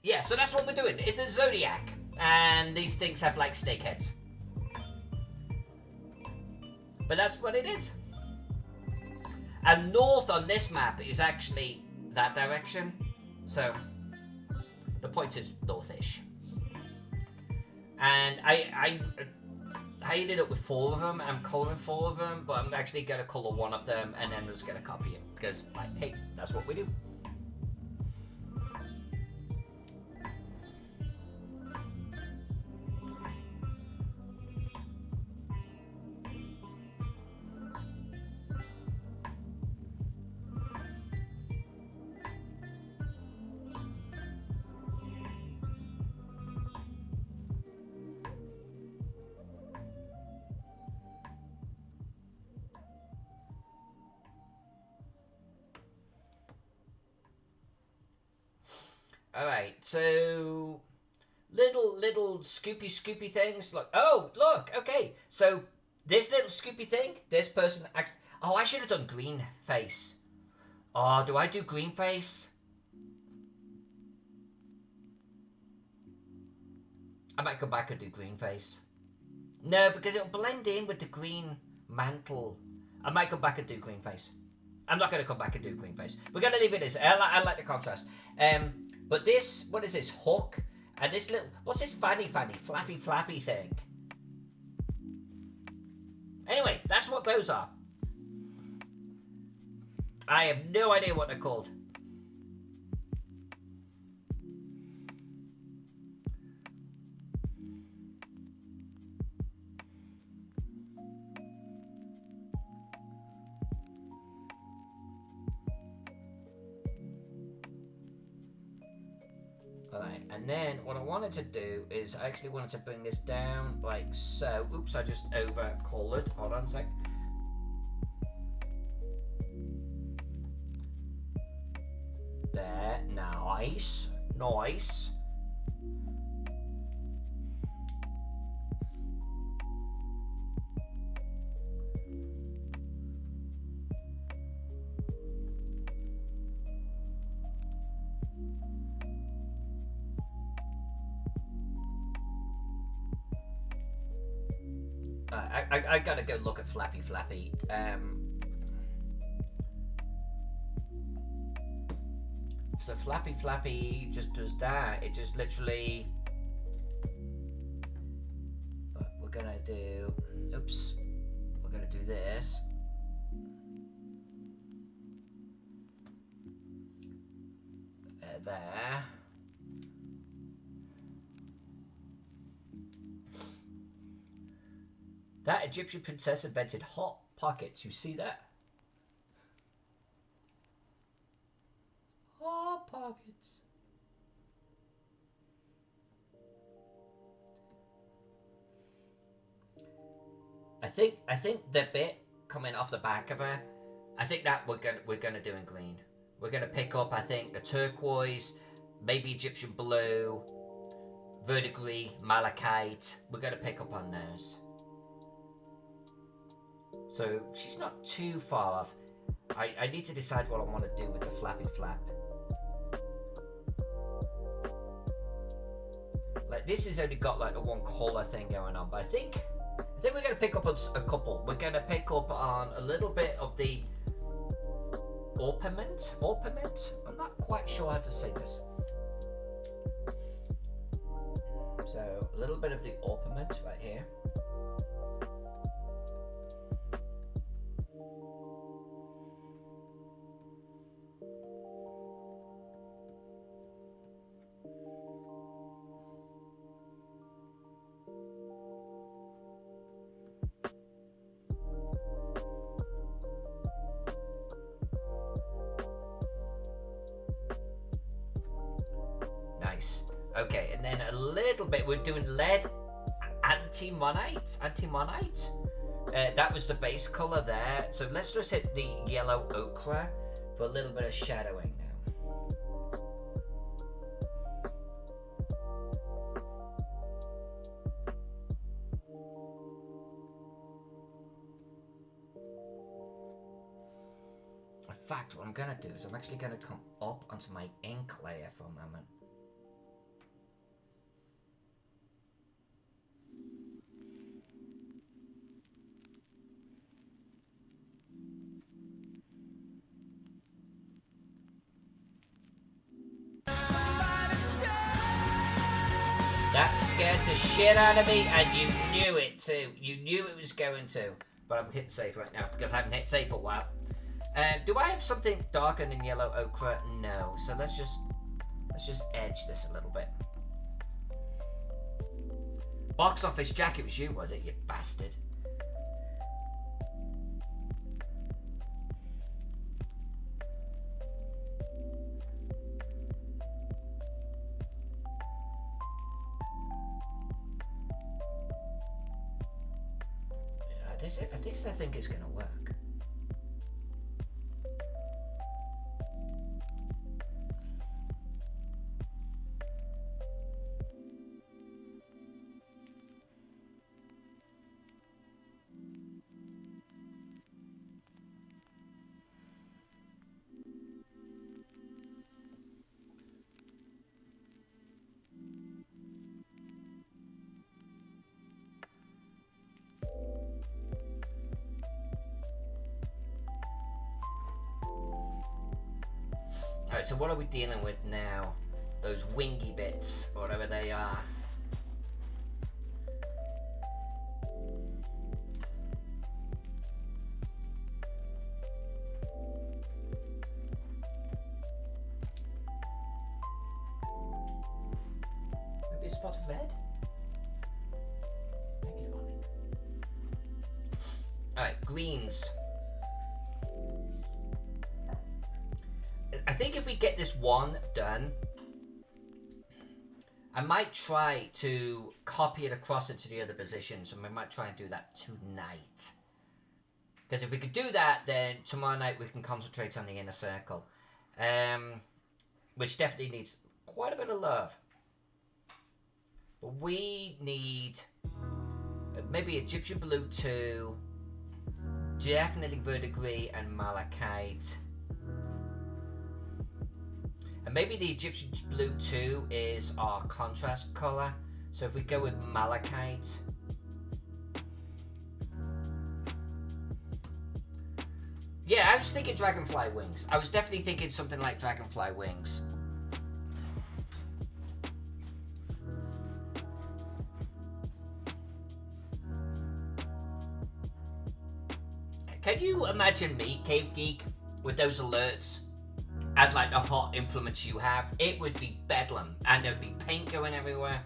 Yeah, so that's what we're doing. It's a Zodiac, and these things have like snake heads. But that's what it is. And north on this map is actually that direction. So the point is northish. And I ended up with 4 of them. I'm colouring 4 of them, but I'm actually going to colour 1 of them and then just going to copy it. Because, like, hey, that's what we do. Alright, so little scoopy things. Look, oh, look, okay. So this little scoopy thing, this person oh, I should have done green face. Oh, do I do green face? I might go back and do green face. No, because it'll blend in with the green mantle. I might go back and do green face. I'm not going to come back and do green face. We're going to leave it as, I like the contrast. But this, what is this, hook? And this little, what's this fanny, flappy thing? Anyway, that's what those are. I have no idea what they're called. Alright, and then what I wanted to do is I actually wanted to bring this down like so. Oops, I just over-colored. Hold on a sec. There, nice. Nice. I gotta go look at Flappy. So Flappy just does that. It just literally. We're gonna do. Oops. We're gonna do this. There. That Egyptian princess invented hot pockets. You see that? Hot pockets. I think the bit coming off the back of her, I think that we're gonna do in green. We're gonna pick up, I think, the turquoise, maybe Egyptian blue, verdigris, malachite. We're gonna pick up on those. So she's not too far off. I need to decide what I want to do with the flappy flap. Like this has only got like a one colour thing going on, but I think we're going to pick up on a couple. We're going to pick up on a little bit of the orpiment. I'm not quite sure how to say this. So a little bit of the orpiment right here. Okay, and then a little bit, we're doing lead antimonite. That was the base color there. So let's just hit the yellow ochre for a little bit of shadowing now. fact, what I'm gonna do is I'm actually gonna come up onto my ink layer for a moment. That scared the shit out of me, and you knew it too. You knew it was going to. But I'm hitting save right now because I haven't hit save for a while. Do I have something darker than yellow ochre? No. So let's just edge this a little bit. Box office Jack, it was you, was it, you bastard? This I think is going to work. Alright, so what are we dealing with now? Those wingy bits, or whatever they are. Maybe a spot of red? Alright, greens. I think if we get this one done, I might try to copy it across into the other positions, and we might try and do that tonight. Because if we could do that, then tomorrow night we can concentrate on the inner circle. Which definitely needs quite a bit of love. But we need maybe Egyptian Blue 2, definitely Verdigris and Malachite. And maybe the Egyptian Blue 2 is our contrast colour. So if we go with Malachite. Yeah, I was thinking Dragonfly Wings. I was definitely thinking something like Dragonfly Wings. Can you imagine me, Cave Geek, with those alerts? And like the hot implements you have, it would be bedlam, and there'd be paint going everywhere.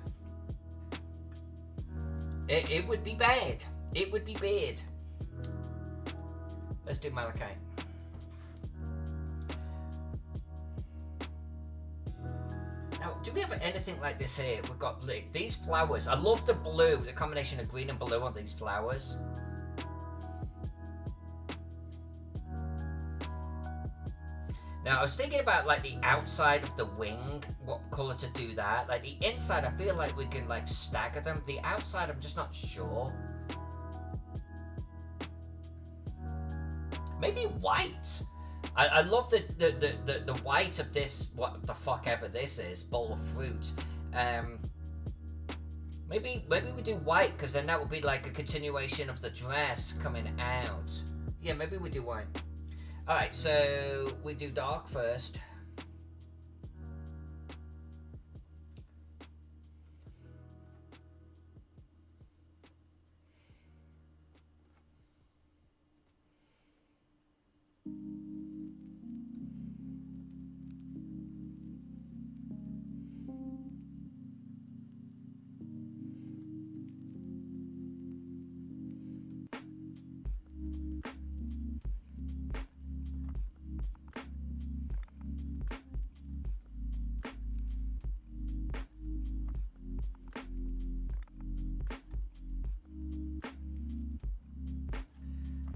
It would be bad. It would be bad. Let's do Malachite. Now, do we have anything like this here? We've got like, these flowers. I love the blue, the combination of green and blue on these flowers. Now, I was thinking about, like, the outside of the wing, what colour to do that. Like, the inside, I feel like we can, like, stagger them. The outside, I'm just not sure. Maybe white. I love the white of this, what the fuck ever this is, bowl of fruit. Maybe we do white, because then that would be, like, a continuation of the dress coming out. Yeah, maybe we do white. Alright, so we do dark first.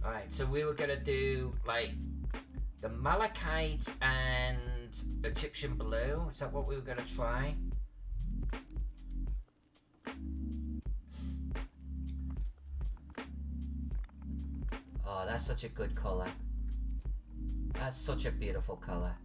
Alright, so we were gonna do like the Malachite and Egyptian Blue. Is that what we were gonna try? Oh, that's such a good colour. That's such a beautiful color.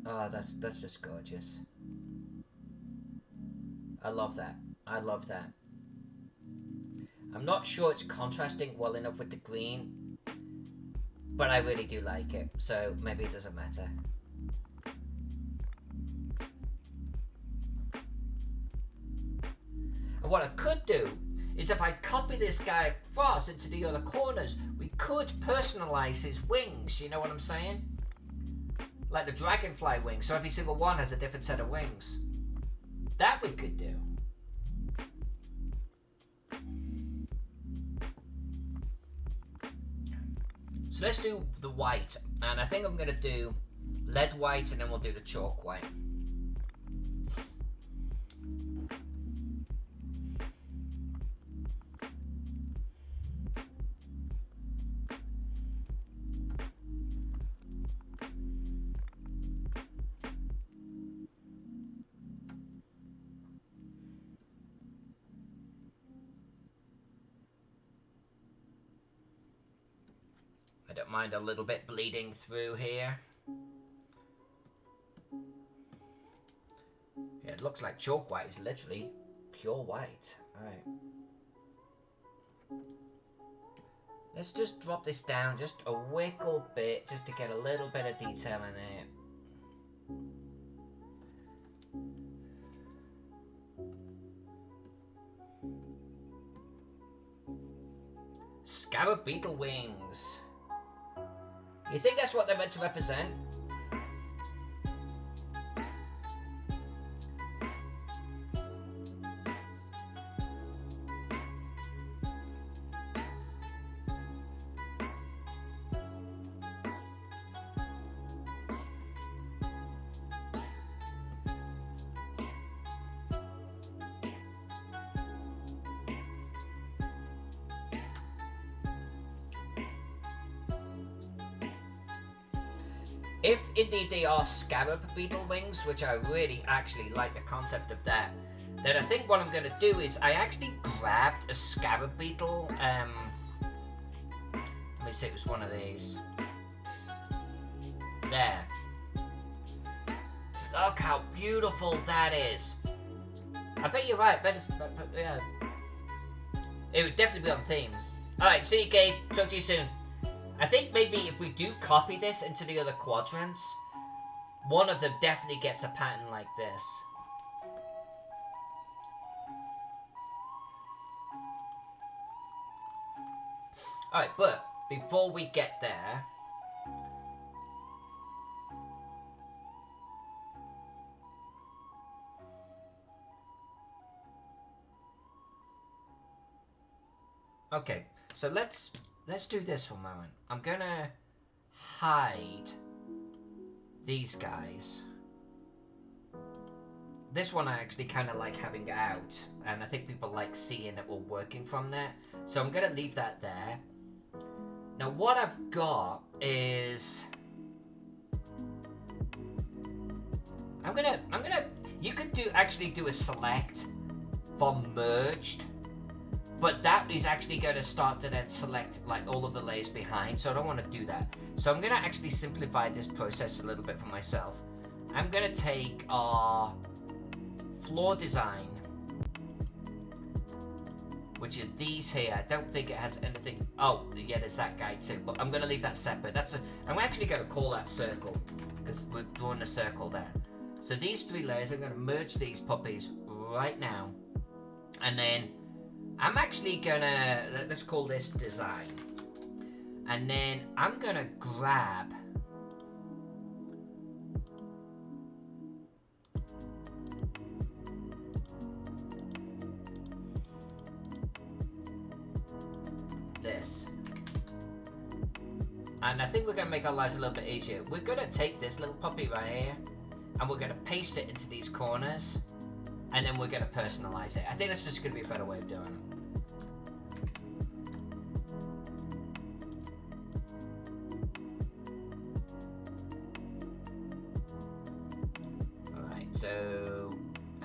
Oh, that's just gorgeous. I love that. I love that. I'm not sure it's contrasting well enough with the green, but I really do like it, so maybe it doesn't matter. And what I could do is if I copy this guy across into the other corners, we could personalize his wings, you know what I'm saying? Like the dragonfly wings, so every single one has a different set of wings. That we could do. So let's do the white, and I think I'm going to do lead white and then we'll do the chalk white. I don't mind a little bit bleeding through here. Yeah, it looks like chalk white is literally pure white. Alright. Let's just drop this down just a wickle bit just to get a little bit of detail in it. Scarab beetle wings. You think that's what they're meant to represent? If indeed they are scarab beetle wings, which I really actually like the concept of that, then I think what I'm going to do is I actually grabbed a scarab beetle. Let me see, it was one of these. There. Look how beautiful that is. I bet you're right. Yeah. It would definitely be on theme. Alright, see you, Gabe. Talk to you soon. I think maybe if we do copy this into the other quadrants, one of them definitely gets a pattern like this. Alright, but before we get there, okay, so let's do this for a moment. I'm gonna hide these guys. This one I actually kind of like having out, and I think people like seeing that we're working from there. So I'm gonna leave that there. Now what I've got is you could actually do a select for merged. But that is actually going to start to then select like all of the layers behind, so I don't want to do that. So I'm going to actually simplify this process a little bit for myself. I'm going to take our floor design, which are these here. I don't think it has anything. Oh, yeah, there's that guy too, but I'm going to leave that separate. I'm actually going to call that circle because we're drawing a circle there. So these three layers, I'm going to merge these puppies right now, and then I'm actually gonna, let's call this design. And then I'm gonna grab this. And I think we're gonna make our lives a little bit easier. We're gonna take this little puppy right here and we're gonna paste it into these corners. And then we're going to personalize it. I think that's just going to be a better way of doing it.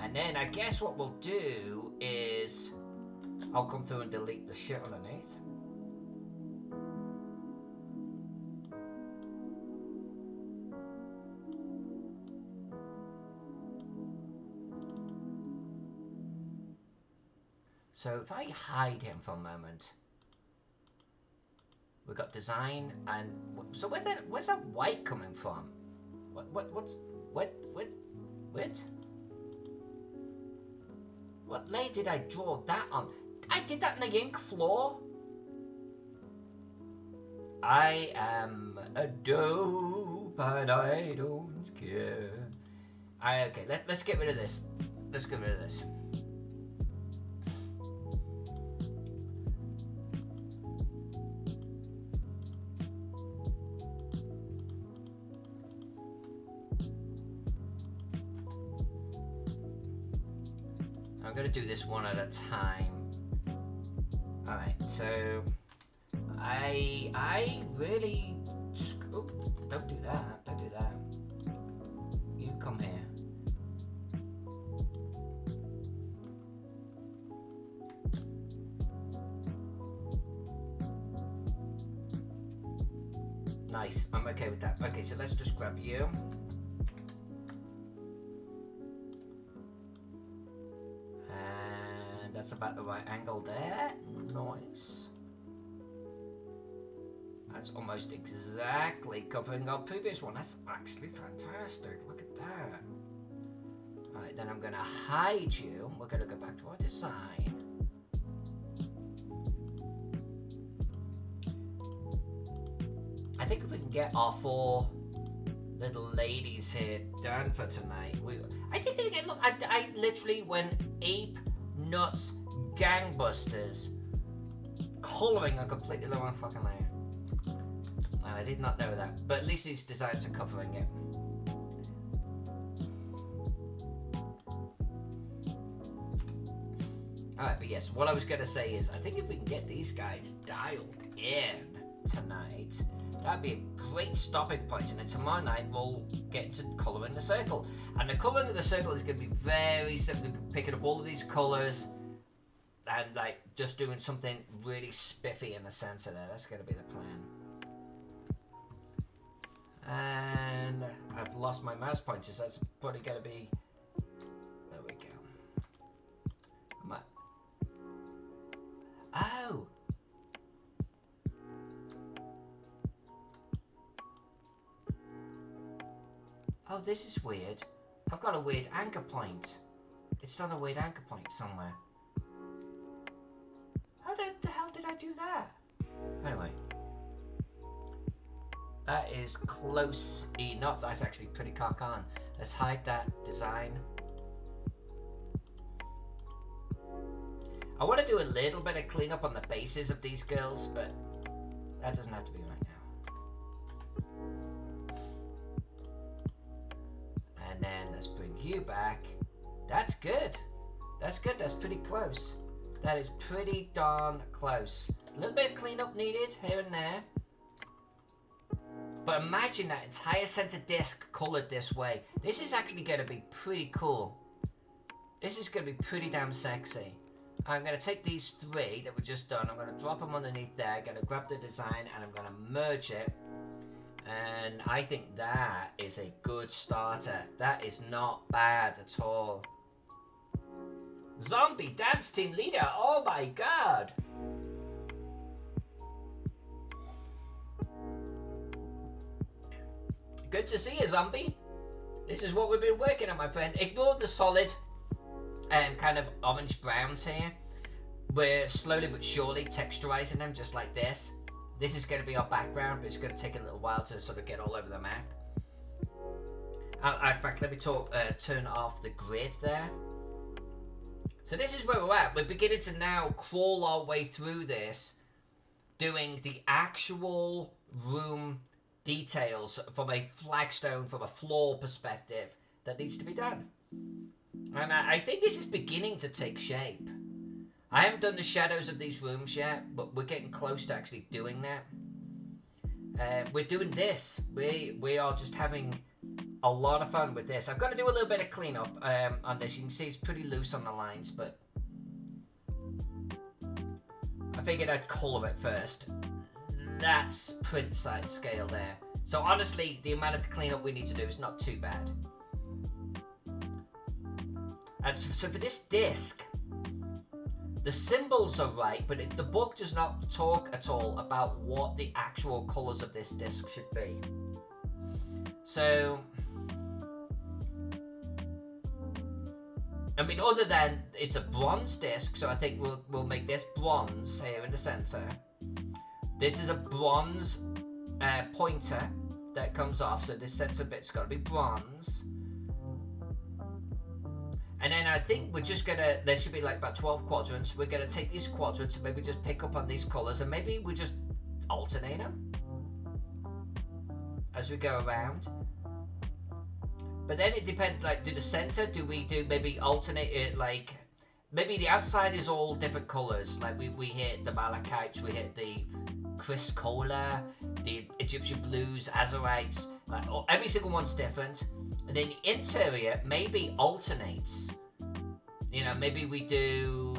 And then I guess what we'll do is I'll come through and delete the shit underneath. So if I hide him for a moment, we've got design and so where's that white coming from? What's what? What layer did I draw that on? I did that in the ink floor. I am a dope and I don't care. Okay, let's get rid of this. Let's get rid of this. I'm gonna do this one at a time. Alright, so I really don't do that. Don't do that. You come here. Nice, I'm okay with that. Okay, so let's just grab you. And that's about the right angle there. Nice. That's almost exactly covering our previous one. That's actually fantastic. Look at that. Alright, then I'm going to hide you. We're going to go back to our design. I think if we can get our 4 little ladies here done for tonight. I think again, look, I literally went ape nuts gangbusters colouring a completely the wrong fucking layer. And I did not know that. But at least these designs are covering it. Alright, but yes, what I was going to say is, I think if we can get these guys dialed in tonight, that'd be a great stopping point. And then tomorrow night, we'll get into colouring the circle. And the colouring of the circle is going to be very simple. Picking up all of these colours and like just doing something really spiffy in the centre there. That's going to be the plan. And I've lost my mouse pointers. That's probably going to be... There we go. Oh! Oh, this is weird. I've got a weird anchor point. It's done a weird anchor point somewhere. How the hell did I do that? Anyway. That is close enough. That's actually pretty cock on. Let's hide that design. I want to do a little bit of cleanup on the bases of these girls, but that doesn't have to be right now. And then let's bring you back. That's good. That's good. That's pretty close. That is pretty darn close. A little bit of cleanup needed here and there. But imagine that entire center disc colored this way. This is actually going to be pretty cool. This is going to be pretty damn sexy. I'm going to take these 3 that were just done. I'm going to drop them underneath there. I'm going to grab the design and I'm going to merge it. And I think that is a good starter. That is not bad at all. Zombie dance team leader. Oh my god. Good to see you, zombie. This is what we've been working on, my friend. Ignore the solid kind of orange browns here. We're slowly but surely texturizing them just like this. This is going to be our background, but it's going to take a little while to sort of get all over the map. In fact, let me turn off the grid there. So this is where we're at. We're beginning to now crawl our way through this, doing the actual room details from a flagstone, from a floor perspective that needs to be done. And I think this is beginning to take shape. I haven't done the shadows of these rooms yet, but we're getting close to actually doing that. We're doing this. We are just having a lot of fun with this. I've got to do a little bit of cleanup on this. You can see it's pretty loose on the lines, but I figured I'd colour it first. That's print size scale there. So honestly, the amount of cleanup we need to do is not too bad. And so for this disc, the symbols are right, but the book does not talk at all about what the actual colours of this disc should be. So, I mean, other than it's a bronze disc, so I think we'll make this bronze here in the centre. This is a bronze pointer that comes off, so this centre bit's got to be bronze. And then I think we're just gonna, there should be like about 12 quadrants. We're gonna take these quadrants and maybe just pick up on these colours and maybe we just alternate them as we go around. But then it depends, like, do the centre, do we do maybe alternate it, like, maybe the outside is all different colours. Like we hit the malachites, we hit the Chrysocolla, the Egyptian blues, azurites, like, every single one's different. And then the interior maybe alternates. You know, maybe we do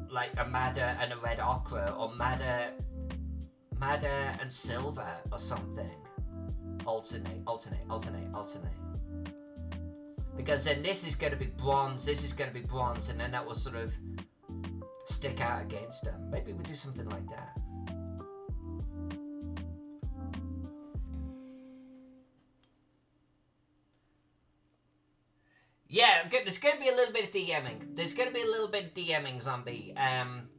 like a madder and a red ochre, or madder and silver or something. Alternate. Because then this is going to be bronze, this is going to be bronze, and then that will sort of stick out against them. Maybe we do something like that. Yeah, there's going to be a little bit of DMing. There's going to be a little bit of DMing, Zombie. I'm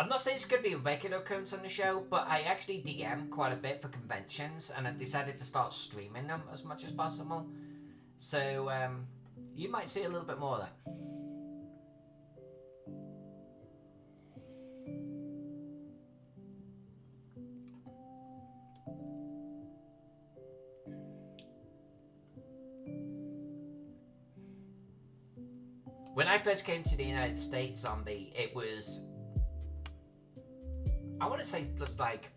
not saying it's going to be a regular occurrence on the show, but I actually DM quite a bit for conventions, and I decided to start streaming them as much as possible. So, you might see a little bit more of that. When I first came to the United States, Zombie, it was, I want to say it was like,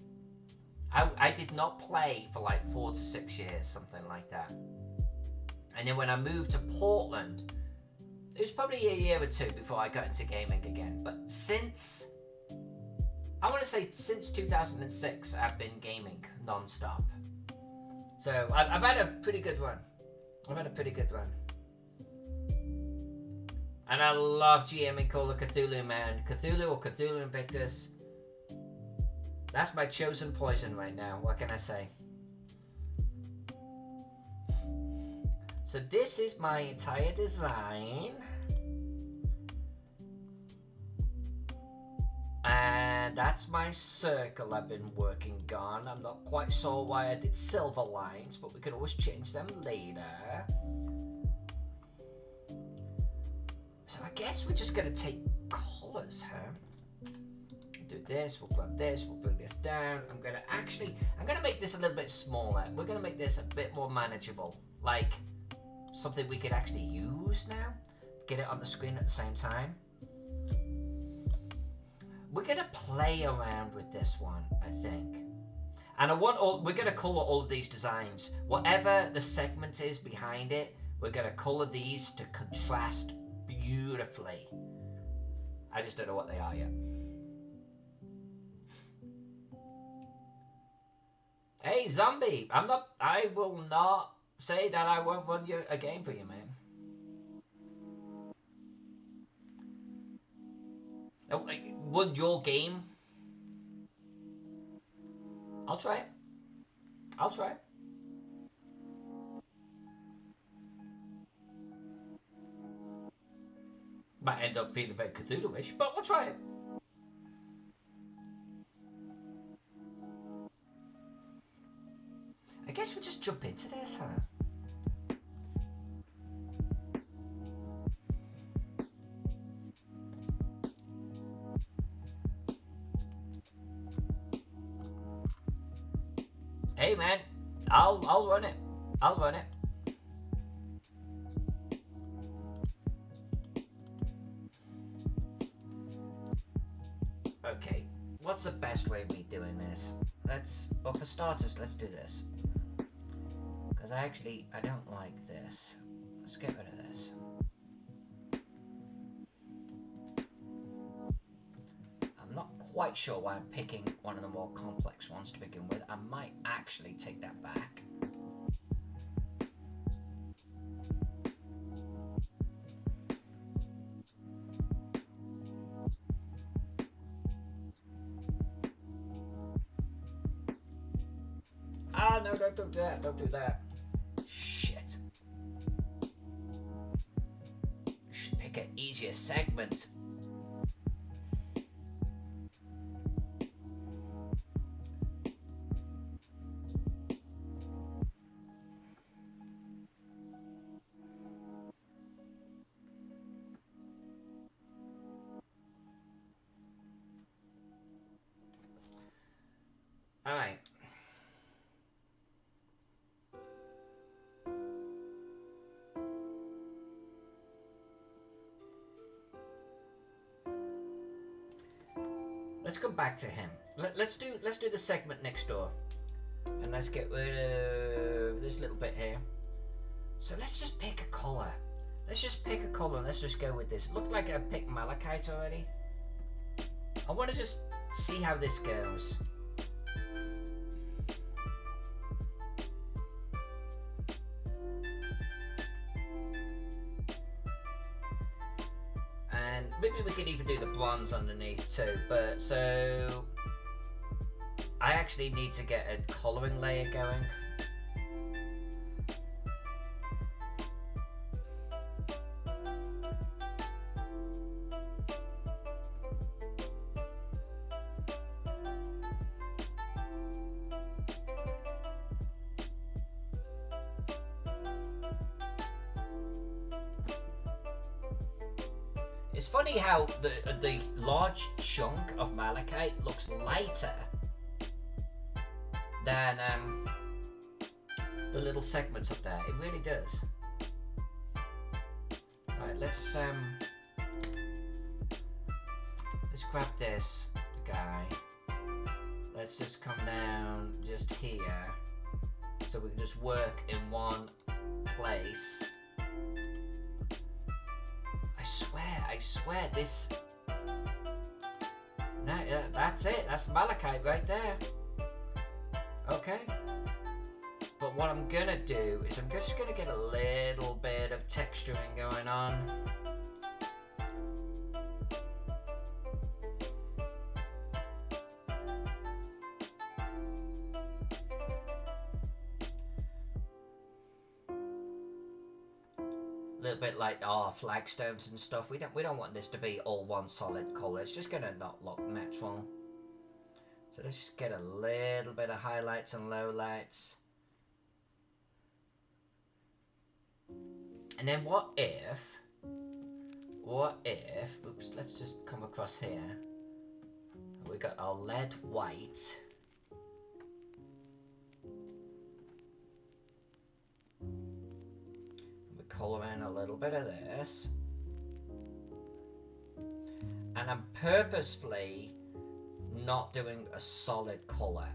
I did not play for like 4 to 6 years, something like that. And then when I moved to Portland, it was probably a year or two before I got into gaming again. But since, I want to say since 2006, I've been gaming non-stop. So I've had a pretty good run. And I love GMing Call of Cthulhu, man. Cthulhu or Cthulhu Invictus. That's my chosen poison right now. What can I say? So this is my entire design. And that's my circle I've been working on. I'm not quite sure why I did silver lines, but we can always change them later. So I guess we're just going to take colours here. Do this, we'll grab this, we'll bring this down. I'm going to make this a little bit smaller. We're going to make this a bit more manageable. Like something we could actually use now. Get it on the screen at the same time. We're going to play around with this one, I think. And we're going to colour all of these designs. Whatever the segment is behind it, we're going to colour these to contrast beautifully. I just don't know what they are yet. Hey, Zombie, I will not say that I won't run you a game for you, man. Run your game? I'll try it. Might end up feeling very Cthulhu-ish, but we'll try it. I guess we'll just jump into this, huh? Hey man, I'll run it. Okay, what's the best way of me doing this? Well, for starters, let's do this. I don't like this. Let's get rid of this. I'm not quite sure why I'm picking one of the more complex ones to begin with. I might actually take that back. Ah, no, don't do that. Don't do that. Shit. Should pick an easier segment. All right. Let's go back to him. Let's do the segment next door, and let's get rid of this little bit here. So let's just pick a color. Let's just pick a color and let's just go with this. It looked like I picked malachite already. I want to just see how this goes. And maybe we could even do the bronze underneath too. But so I actually need to get a colouring layer going. It's funny how the large chunk of malachite looks lighter than the little segments up there. It really does. Alright, let's grab this guy. Let's just come down just here so we can just work in one place. I swear this... No, that's it. That's malachite right there. Okay. But what I'm gonna do is I'm just gonna get a little bit of texturing going on. A little bit like our flagstones and stuff. We don't want this to be all one solid colour. It's just gonna not look natural. So let's just get a little bit of highlights and lowlights. And then what if, oops, let's just come across here. We got our lead white. Colour in a little bit of this, and I'm purposefully not doing a solid colour.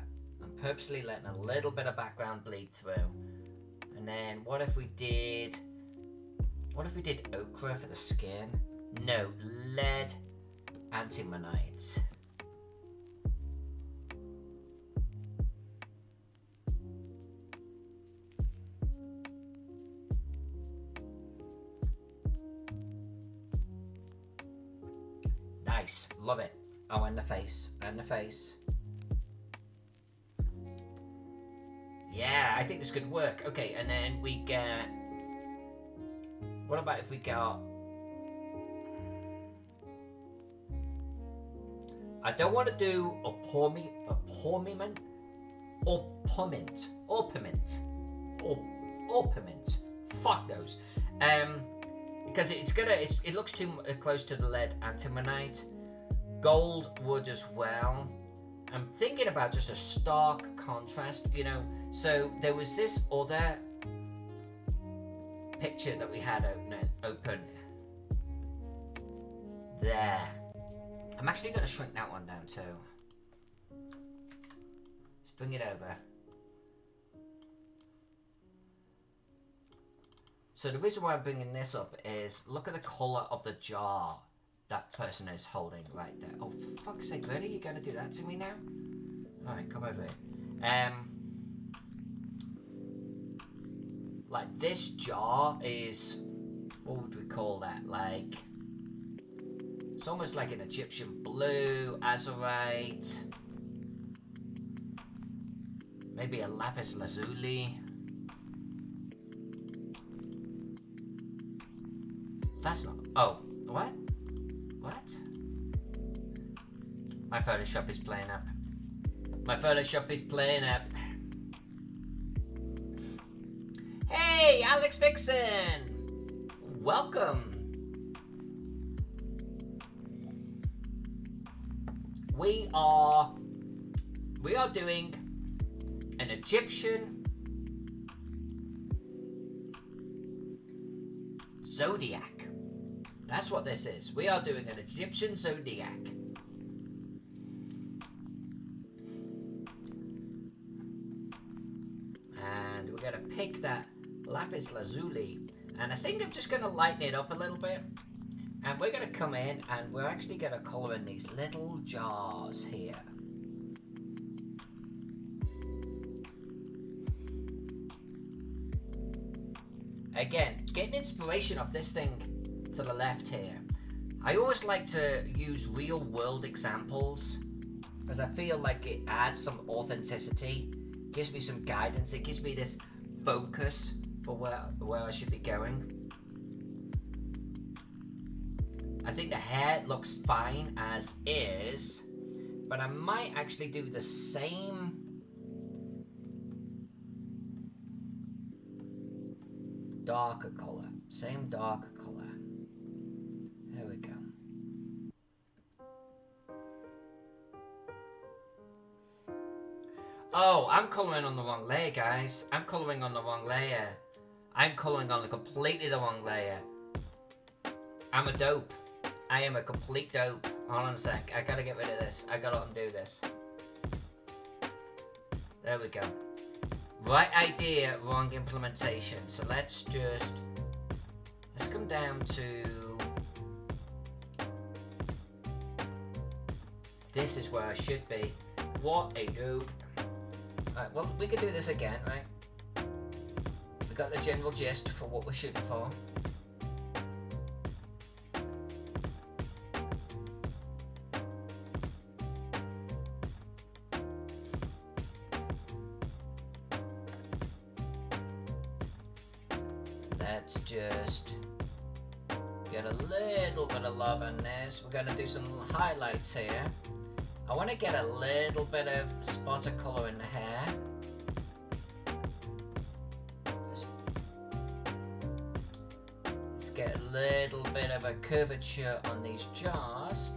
I'm purposely letting a little bit of background bleed through. And then what if we did ochre for the skin? No, lead antimonite. Nice, love it. Oh, and the face, Yeah, I think this could work. Okay, and then we get... What about if we got... I don't want to do a orpiment. Fuck those. Because it looks too close to the lead antimonite. Gold would as well. I'm thinking about just a stark contrast, you know. So there was this other picture that we had open there. I'm actually going to shrink that one down too. Let's bring it over. So the reason why I'm bringing this up is look at the colour of the jar that person is holding right there. Oh, for fuck's sake, really? You're going to do that to me now? Alright, come over here. Like, this jar is... What would we call that? Like... It's almost like an Egyptian blue, azurite. Maybe a lapis lazuli. That's not... Oh, what? What? My Photoshop is playing up. My Photoshop is playing up. Hey, Alex Vixen! Welcome. We are doing an Egyptian Zodiac. That's what this is. We are doing an Egyptian Zodiac. And we're going to pick that lapis lazuli. And I think I'm just going to lighten it up a little bit. And we're going to come in and we're actually going to colour in these little jars here. Again, getting inspiration off this thing to the left here. I always like to use real world examples as I feel like it adds some authenticity, gives me some guidance, it gives me this focus for where I should be going. I think the hair looks fine as is, but I might actually do the same darker colour. Same darker colour. There we go. Oh, I'm colouring on the wrong layer, guys. I'm colouring on the wrong layer. I'm colouring on completely the wrong layer. I'm a dope. I am a complete dope. Hold on a sec. I gotta get rid of this. I gotta undo this. There we go. Right idea, wrong implementation. So let's come down to... This is where I should be. What a dope. Alright, well, we could do this again, right? We got the general gist for what we're shooting for. Let's just get a little bit of love on this. We're going to do some highlights here. I want to get a little bit of spot of colour in the hair. Let's get a little bit of a curvature on these jars.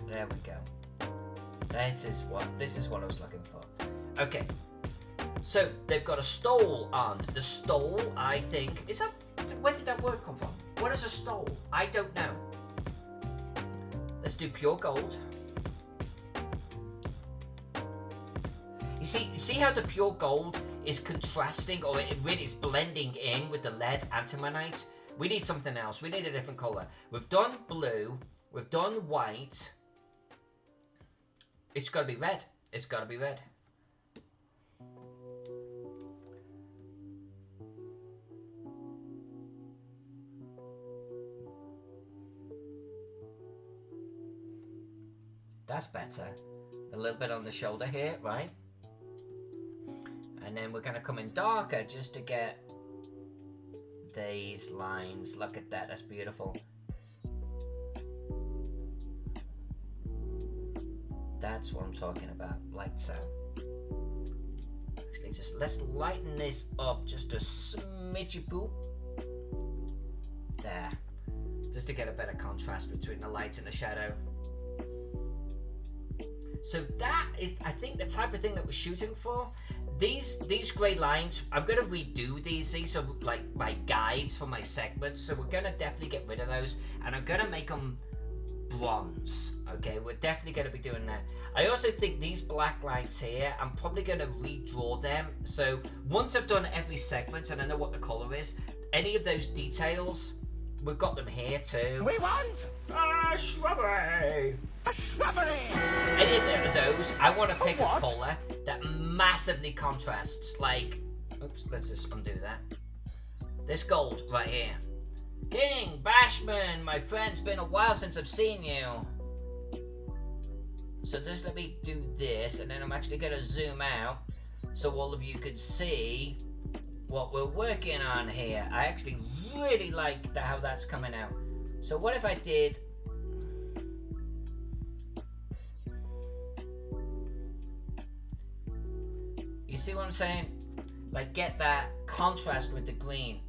There we go. This is what I was looking for. Okay. So they've got a stole on. The stole, I think, where did that word come from? What is a stole? I don't know. Let's do pure gold. You see how the pure gold is contrasting, or it really is blending in with the lead antimonite? We need something else. We need a different color. We've done blue. We've done white. It's got to be red. It's got to be red. That's better. A little bit on the shoulder here, right? And then we're going to come in darker just to get these lines. Look at that. That's beautiful. That's what I'm talking about. Like so. Actually, just let's lighten this up just a smidgy poop. There. Just to get a better contrast between the light and the shadow. So that is, I think, the type of thing that we're shooting for. These grey lines, I'm going to redo these. These are like my guides for my segments. So we're going to definitely get rid of those. And I'm going to make them bronze. Okay, we're definitely going to be doing that. I also think these black lines here, I'm probably going to redraw them. So once I've done every segment and I know what the color is, any of those details, we've got them here too. We want a shrubbery. a shrubbery. Any of those, I want to pick a what? color that massively contrasts. Like, oops, let's just undo that. This gold right here. King Bashman, my friend, it's been a while since I've seen you. So just let me do this, and then I'm actually going to zoom out so all of you can see what we're working on here. I actually really like how that's coming out. So what if I did... You see what I'm saying? Like, get that contrast with the green.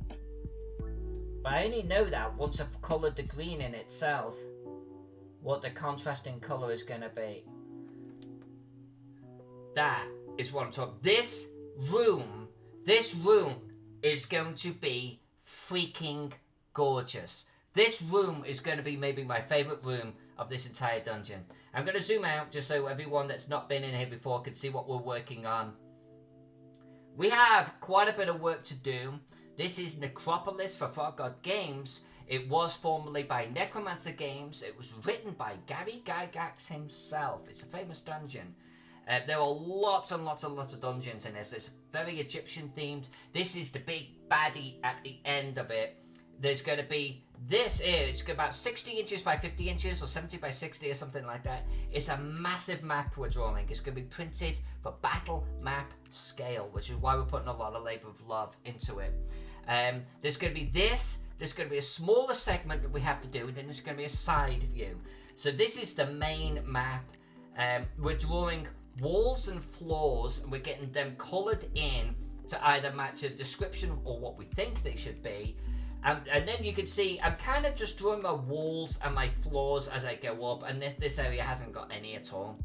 But I only know that once I've coloured the green in itself, what the contrasting colour is going to be. That is what I'm talking. This room is going to be freaking gorgeous. This room is going to be maybe my favourite room of this entire dungeon. I'm going to zoom out just so everyone that's not been in here before can see what we're working on. We have quite a bit of work to do. This is Necropolis for Frog God Games. It was formerly by Necromancer Games. It was written by Gary Gygax himself. It's a famous dungeon. There are lots and lots and lots of dungeons in this. It's very Egyptian themed. This is the big baddie at the end of it. There's going to be this here. It's about 60 inches by 50 inches or 70 by 60 or something like that. It's a massive map we're drawing. It's going to be printed for battle map scale, which is why we're putting a lot of labour of love into it. There's going to be this. There's going to be a smaller segment that we have to do, and then there's going to be a side view. So this is the main map. We're drawing walls and floors, and we're getting them coloured in to either match a description or what we think they should be. And then you can see I'm kind of just drawing my walls and my floors as I go up, and this area hasn't got any at all.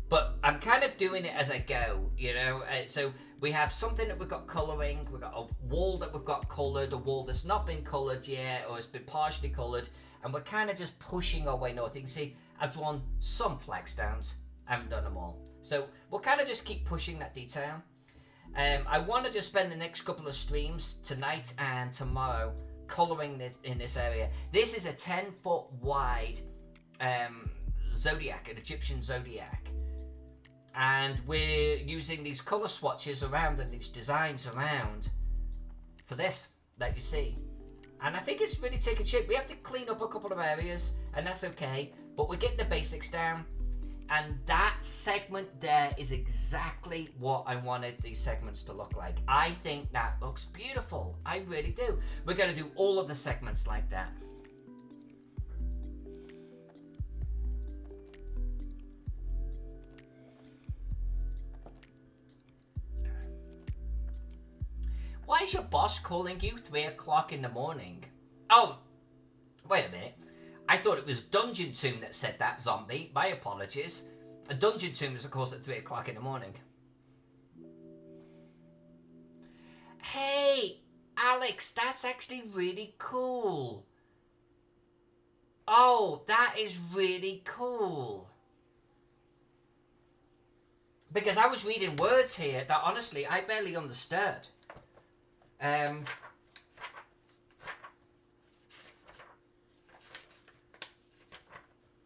But I'm kind of doing it as I go, you know. So we have something that we've got colouring, we've got a wall that we've got coloured, a wall that's not been coloured yet, or it's been partially coloured, and we're kind of just pushing our way north. You can see I've drawn some flagstones, I haven't done them all. So we'll kind of just keep pushing that detail. I want to just spend the next couple of streams, tonight and tomorrow, colouring this in this area. This is a 10-foot wide Zodiac, an Egyptian Zodiac. And we're using these colour swatches around and these designs around for this that you see. And I think it's really taken shape. We have to clean up a couple of areas, and that's okay. But we're getting the basics down. And that segment there is exactly what I wanted these segments to look like. I think that looks beautiful. I really do. We're going to do all of the segments like that. Why is your boss calling you 3 o'clock in the morning? Oh, wait a minute. I thought it was Dungeon Tomb that said that, zombie. My apologies. A Dungeon Tomb is, of course, at 3 o'clock in the morning. Hey, Alex, that's actually really cool. Oh, that is really cool. Because I was reading words here that, honestly, I barely understood.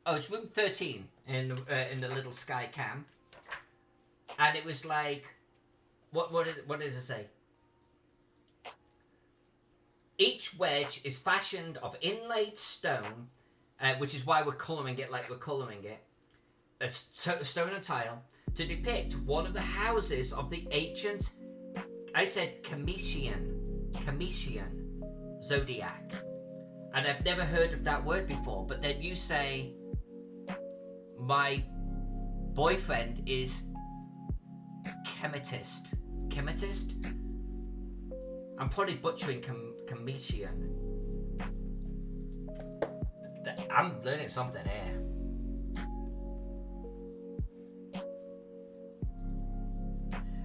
Oh, it's room 13 in the little sky cam, and it was like, what does it say? Each wedge is fashioned of inlaid stone, which is why we're colouring it like we're colouring it, a stone and tile, to depict one of the houses of the ancient, I said Cometian Zodiac, and I've never heard of that word before. But then you say, my boyfriend is chemetist. I'm probably butchering Cometian. I'm learning something here.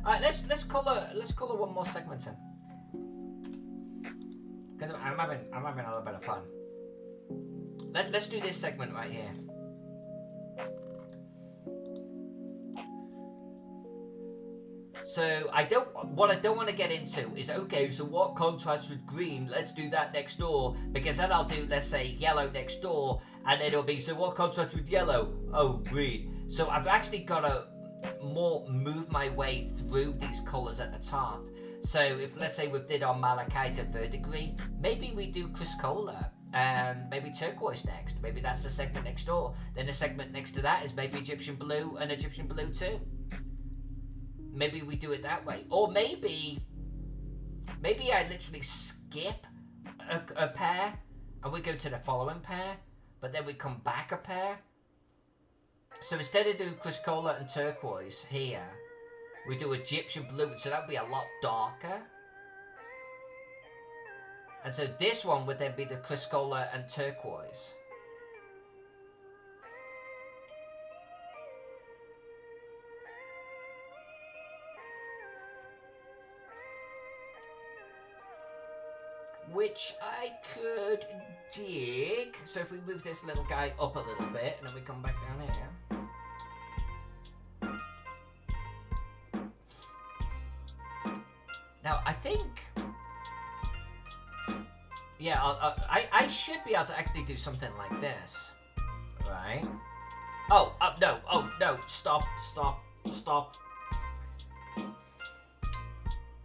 Alright, let's colour one more segment in, because I'm having a little bit of fun. let's do this segment right here. So what I don't want to get into is, okay, so what contrasts with green? Let's do that next door, because then I'll do, let's say, yellow next door, and then it'll be, so what contrasts with yellow? Oh, green. So I've actually got to move my way through these colours at the top. So if, let's say, we did our malachite and verdigris, maybe we do Chrysocolla and maybe turquoise next. Maybe that's the segment next door. Then the segment next to that is maybe Egyptian blue and Egyptian blue too. Maybe we do it that way. Or maybe I literally skip a pair and we go to the following pair, but then we come back a pair. So instead of doing Chrysocolla and turquoise here, we do Egyptian blue, so that would be a lot darker. And so this one would then be the Chrysocolla and turquoise. Which I could dig. So if we move this little guy up a little bit, and then we come back down here. Now, I think... Yeah, I should be able to actually do something like this. Right? Oh, no, stop.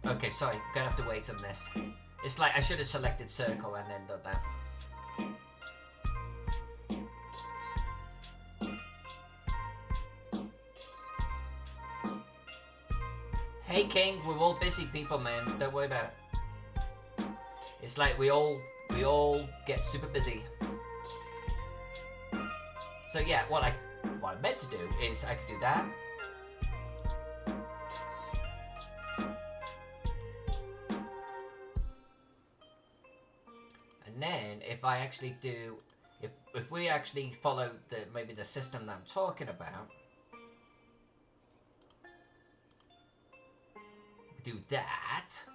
Okay, sorry, gonna have to wait on this. It's like I should have selected circle and then done that. Hey King, we're all busy people, man. Don't worry about it. It's like we all get super busy. So yeah, what I meant to do is I could do that. And then if I actually do, if we actually follow maybe the system that I'm talking about, do that.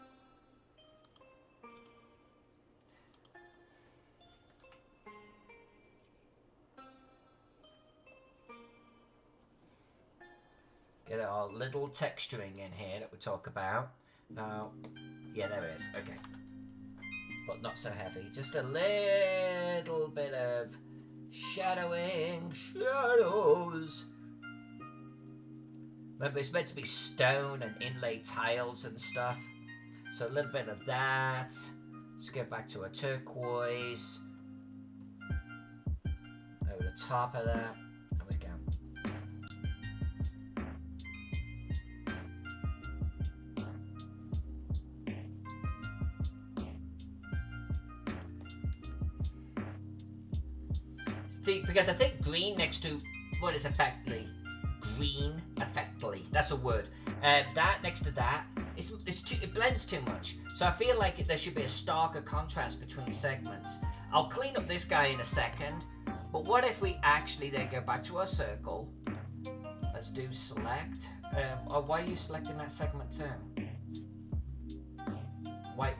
Get our little texturing in here that we talk about. Now, yeah, there it is. Okay. But not so heavy. Just a little bit of shadowing. Shadows. Remember, it's meant to be stone and inlaid tiles and stuff. So a little bit of that. Let's get back to a turquoise. Over the top of that. And we go. See, because I think green next to what is effectively green, effectively, that's a word. That next to that, it blends too much. So I feel like there should be a starker contrast between segments. I'll clean up this guy in a second, but what if we actually then go back to our circle? Let's do select. Why are you selecting that segment too? Why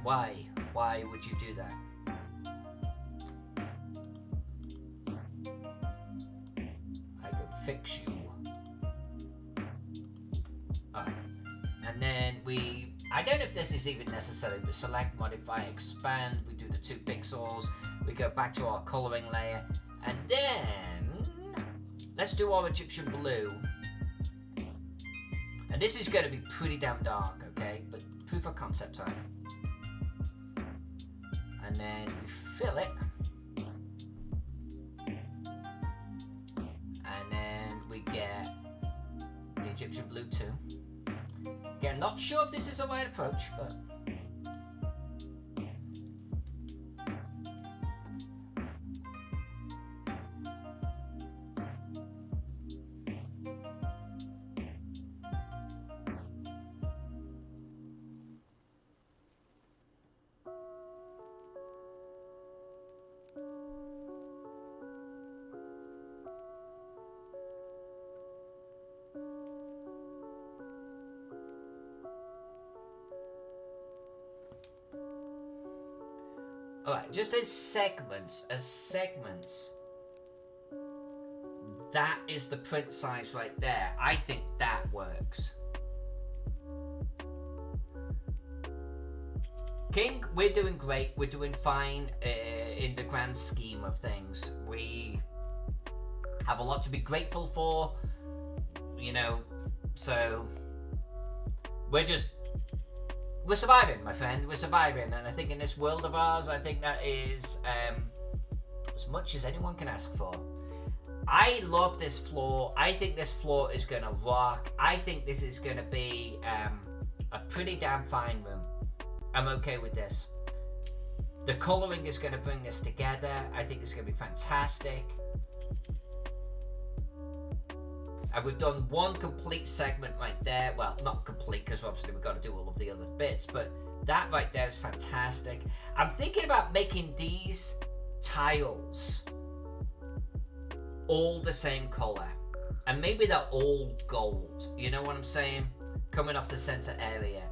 would you do that? Fix you. Alright. And then I don't know if this is even necessary, but select, modify, expand. We do the 2 pixels. We go back to our coloring layer. And then let's do our Egyptian blue. And this is going to be pretty damn dark, okay? But proof of concept time. And then we fill it. Get the Egyptian blue too. Again, not sure if this is the right approach, but alright, just as segments, that is the print size right there. I think that works. King, we're doing great. We're doing fine in the grand scheme of things. We have a lot to be grateful for, you know, so we're surviving, my friend. We're surviving, and I think in this world of ours, I think that is as much as anyone can ask for. I love this floor. I think this floor is gonna rock. I think this is gonna be a pretty damn fine room. I'm okay with this. The coloring is gonna bring this together. I think it's gonna be fantastic. And we've done one complete segment right there. Well, not complete, because obviously we've got to do all of the other bits, but that right there is fantastic. I'm thinking about making these tiles all the same color, and maybe they're all gold. You know what I'm saying? Coming off the center area.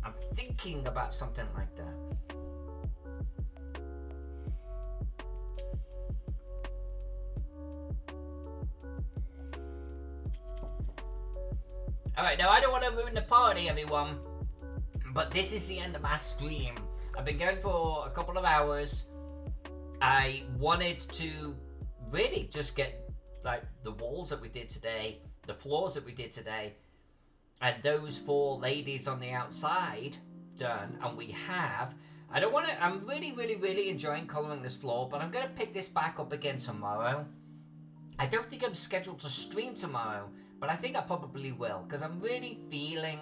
I'm thinking about something like that. Alright, now I don't want to ruin the party, everyone, but this is the end of my stream. I've been going for a couple of hours. I wanted to really just get like the walls that we did today, the floors that we did today, and those 4 ladies on the outside done, and we have. I'm really enjoying colouring this floor, but I'm going to pick this back up again tomorrow. I don't think I'm scheduled to stream tomorrow, but I think I probably will, because I'm really feeling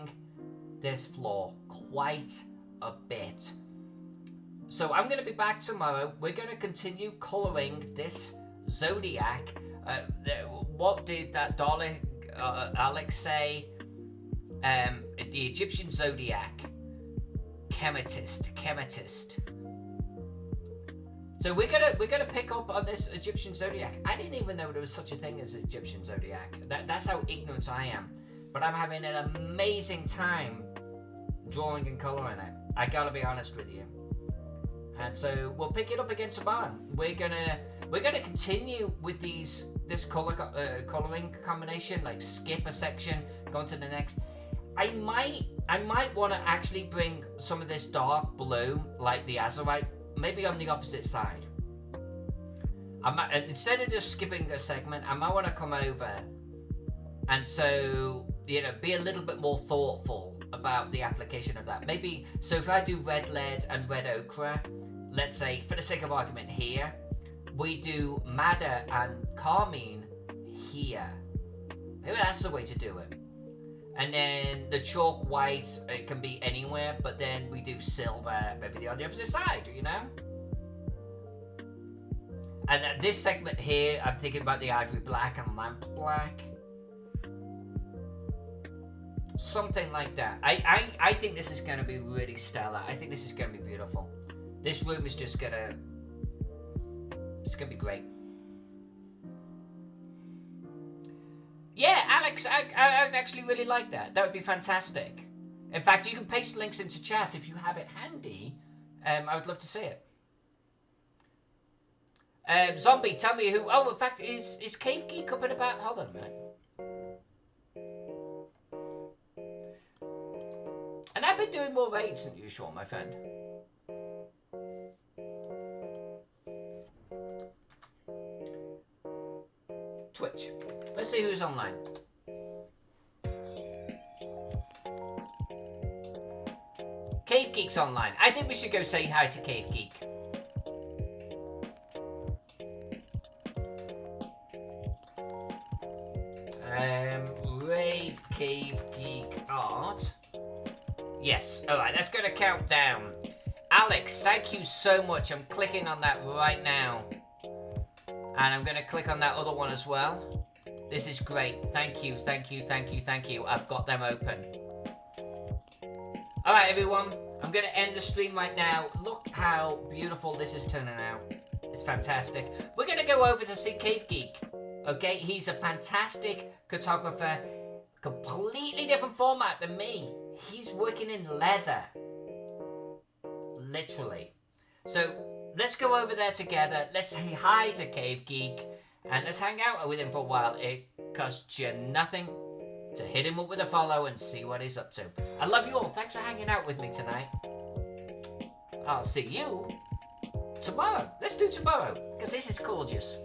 this floor quite a bit. So I'm going to be back tomorrow. We're going to continue colouring this Zodiac. What did that darling Alex say? The Egyptian Zodiac. Chematist. So we're gonna pick up on this Egyptian Zodiac. I didn't even know there was such a thing as Egyptian Zodiac. That's how ignorant I am. But I'm having an amazing time drawing and colouring it. I gotta be honest with you. And so we'll pick it up again tomorrow. We're gonna continue with this colouring combination, like skip a section, go on to the next. I might want to actually bring some of this dark blue, like the azurite, maybe on the opposite side. And instead of just skipping a segment, I might want to come over and so, you know, be a little bit more thoughtful about the application of that. Maybe, so if I do red lead and red ochre, let's say, for the sake of argument here, we do madder and carmine here. Maybe that's the way to do it. And then the chalk white, it can be anywhere, but then we do silver, maybe on the opposite side, you know? And this segment here, I'm thinking about the ivory black and lamp black. Something like that. I think this is going to be really stellar. I think this is going to be beautiful. This room is just going to... It's going to be great. Yeah, Alex, I actually really like that. That would be fantastic. In fact, you can paste links into chat if you have it handy. I would love to see it. Zombie, tell me who... Oh, in fact, is Cave Geek up and about? Hold on a minute. And I've been doing more raids than usual, my friend. Twitch. Let's see who's online. Cave Geek's online. I think we should go say hi to Cave Geek. Raid Cave Geek Art. Yes. Alright, let's go to countdown. Alex, thank you so much. I'm clicking on that right now. And I'm going to click on that other one as well. This is great. Thank you. I've got them open. Alright, everyone. I'm going to end the stream right now. Look how beautiful this is turning out. It's fantastic. We're going to go over to see Cave Geek. Okay? He's a fantastic cartographer. Completely different format than me. He's working in leather. Literally. So... let's go over there together. Let's say hi to Cave Geek. And let's hang out with him for a while. It costs you nothing to hit him up with a follow and see what he's up to. I love you all. Thanks for hanging out with me tonight. I'll see you tomorrow. Let's do tomorrow, because this is gorgeous.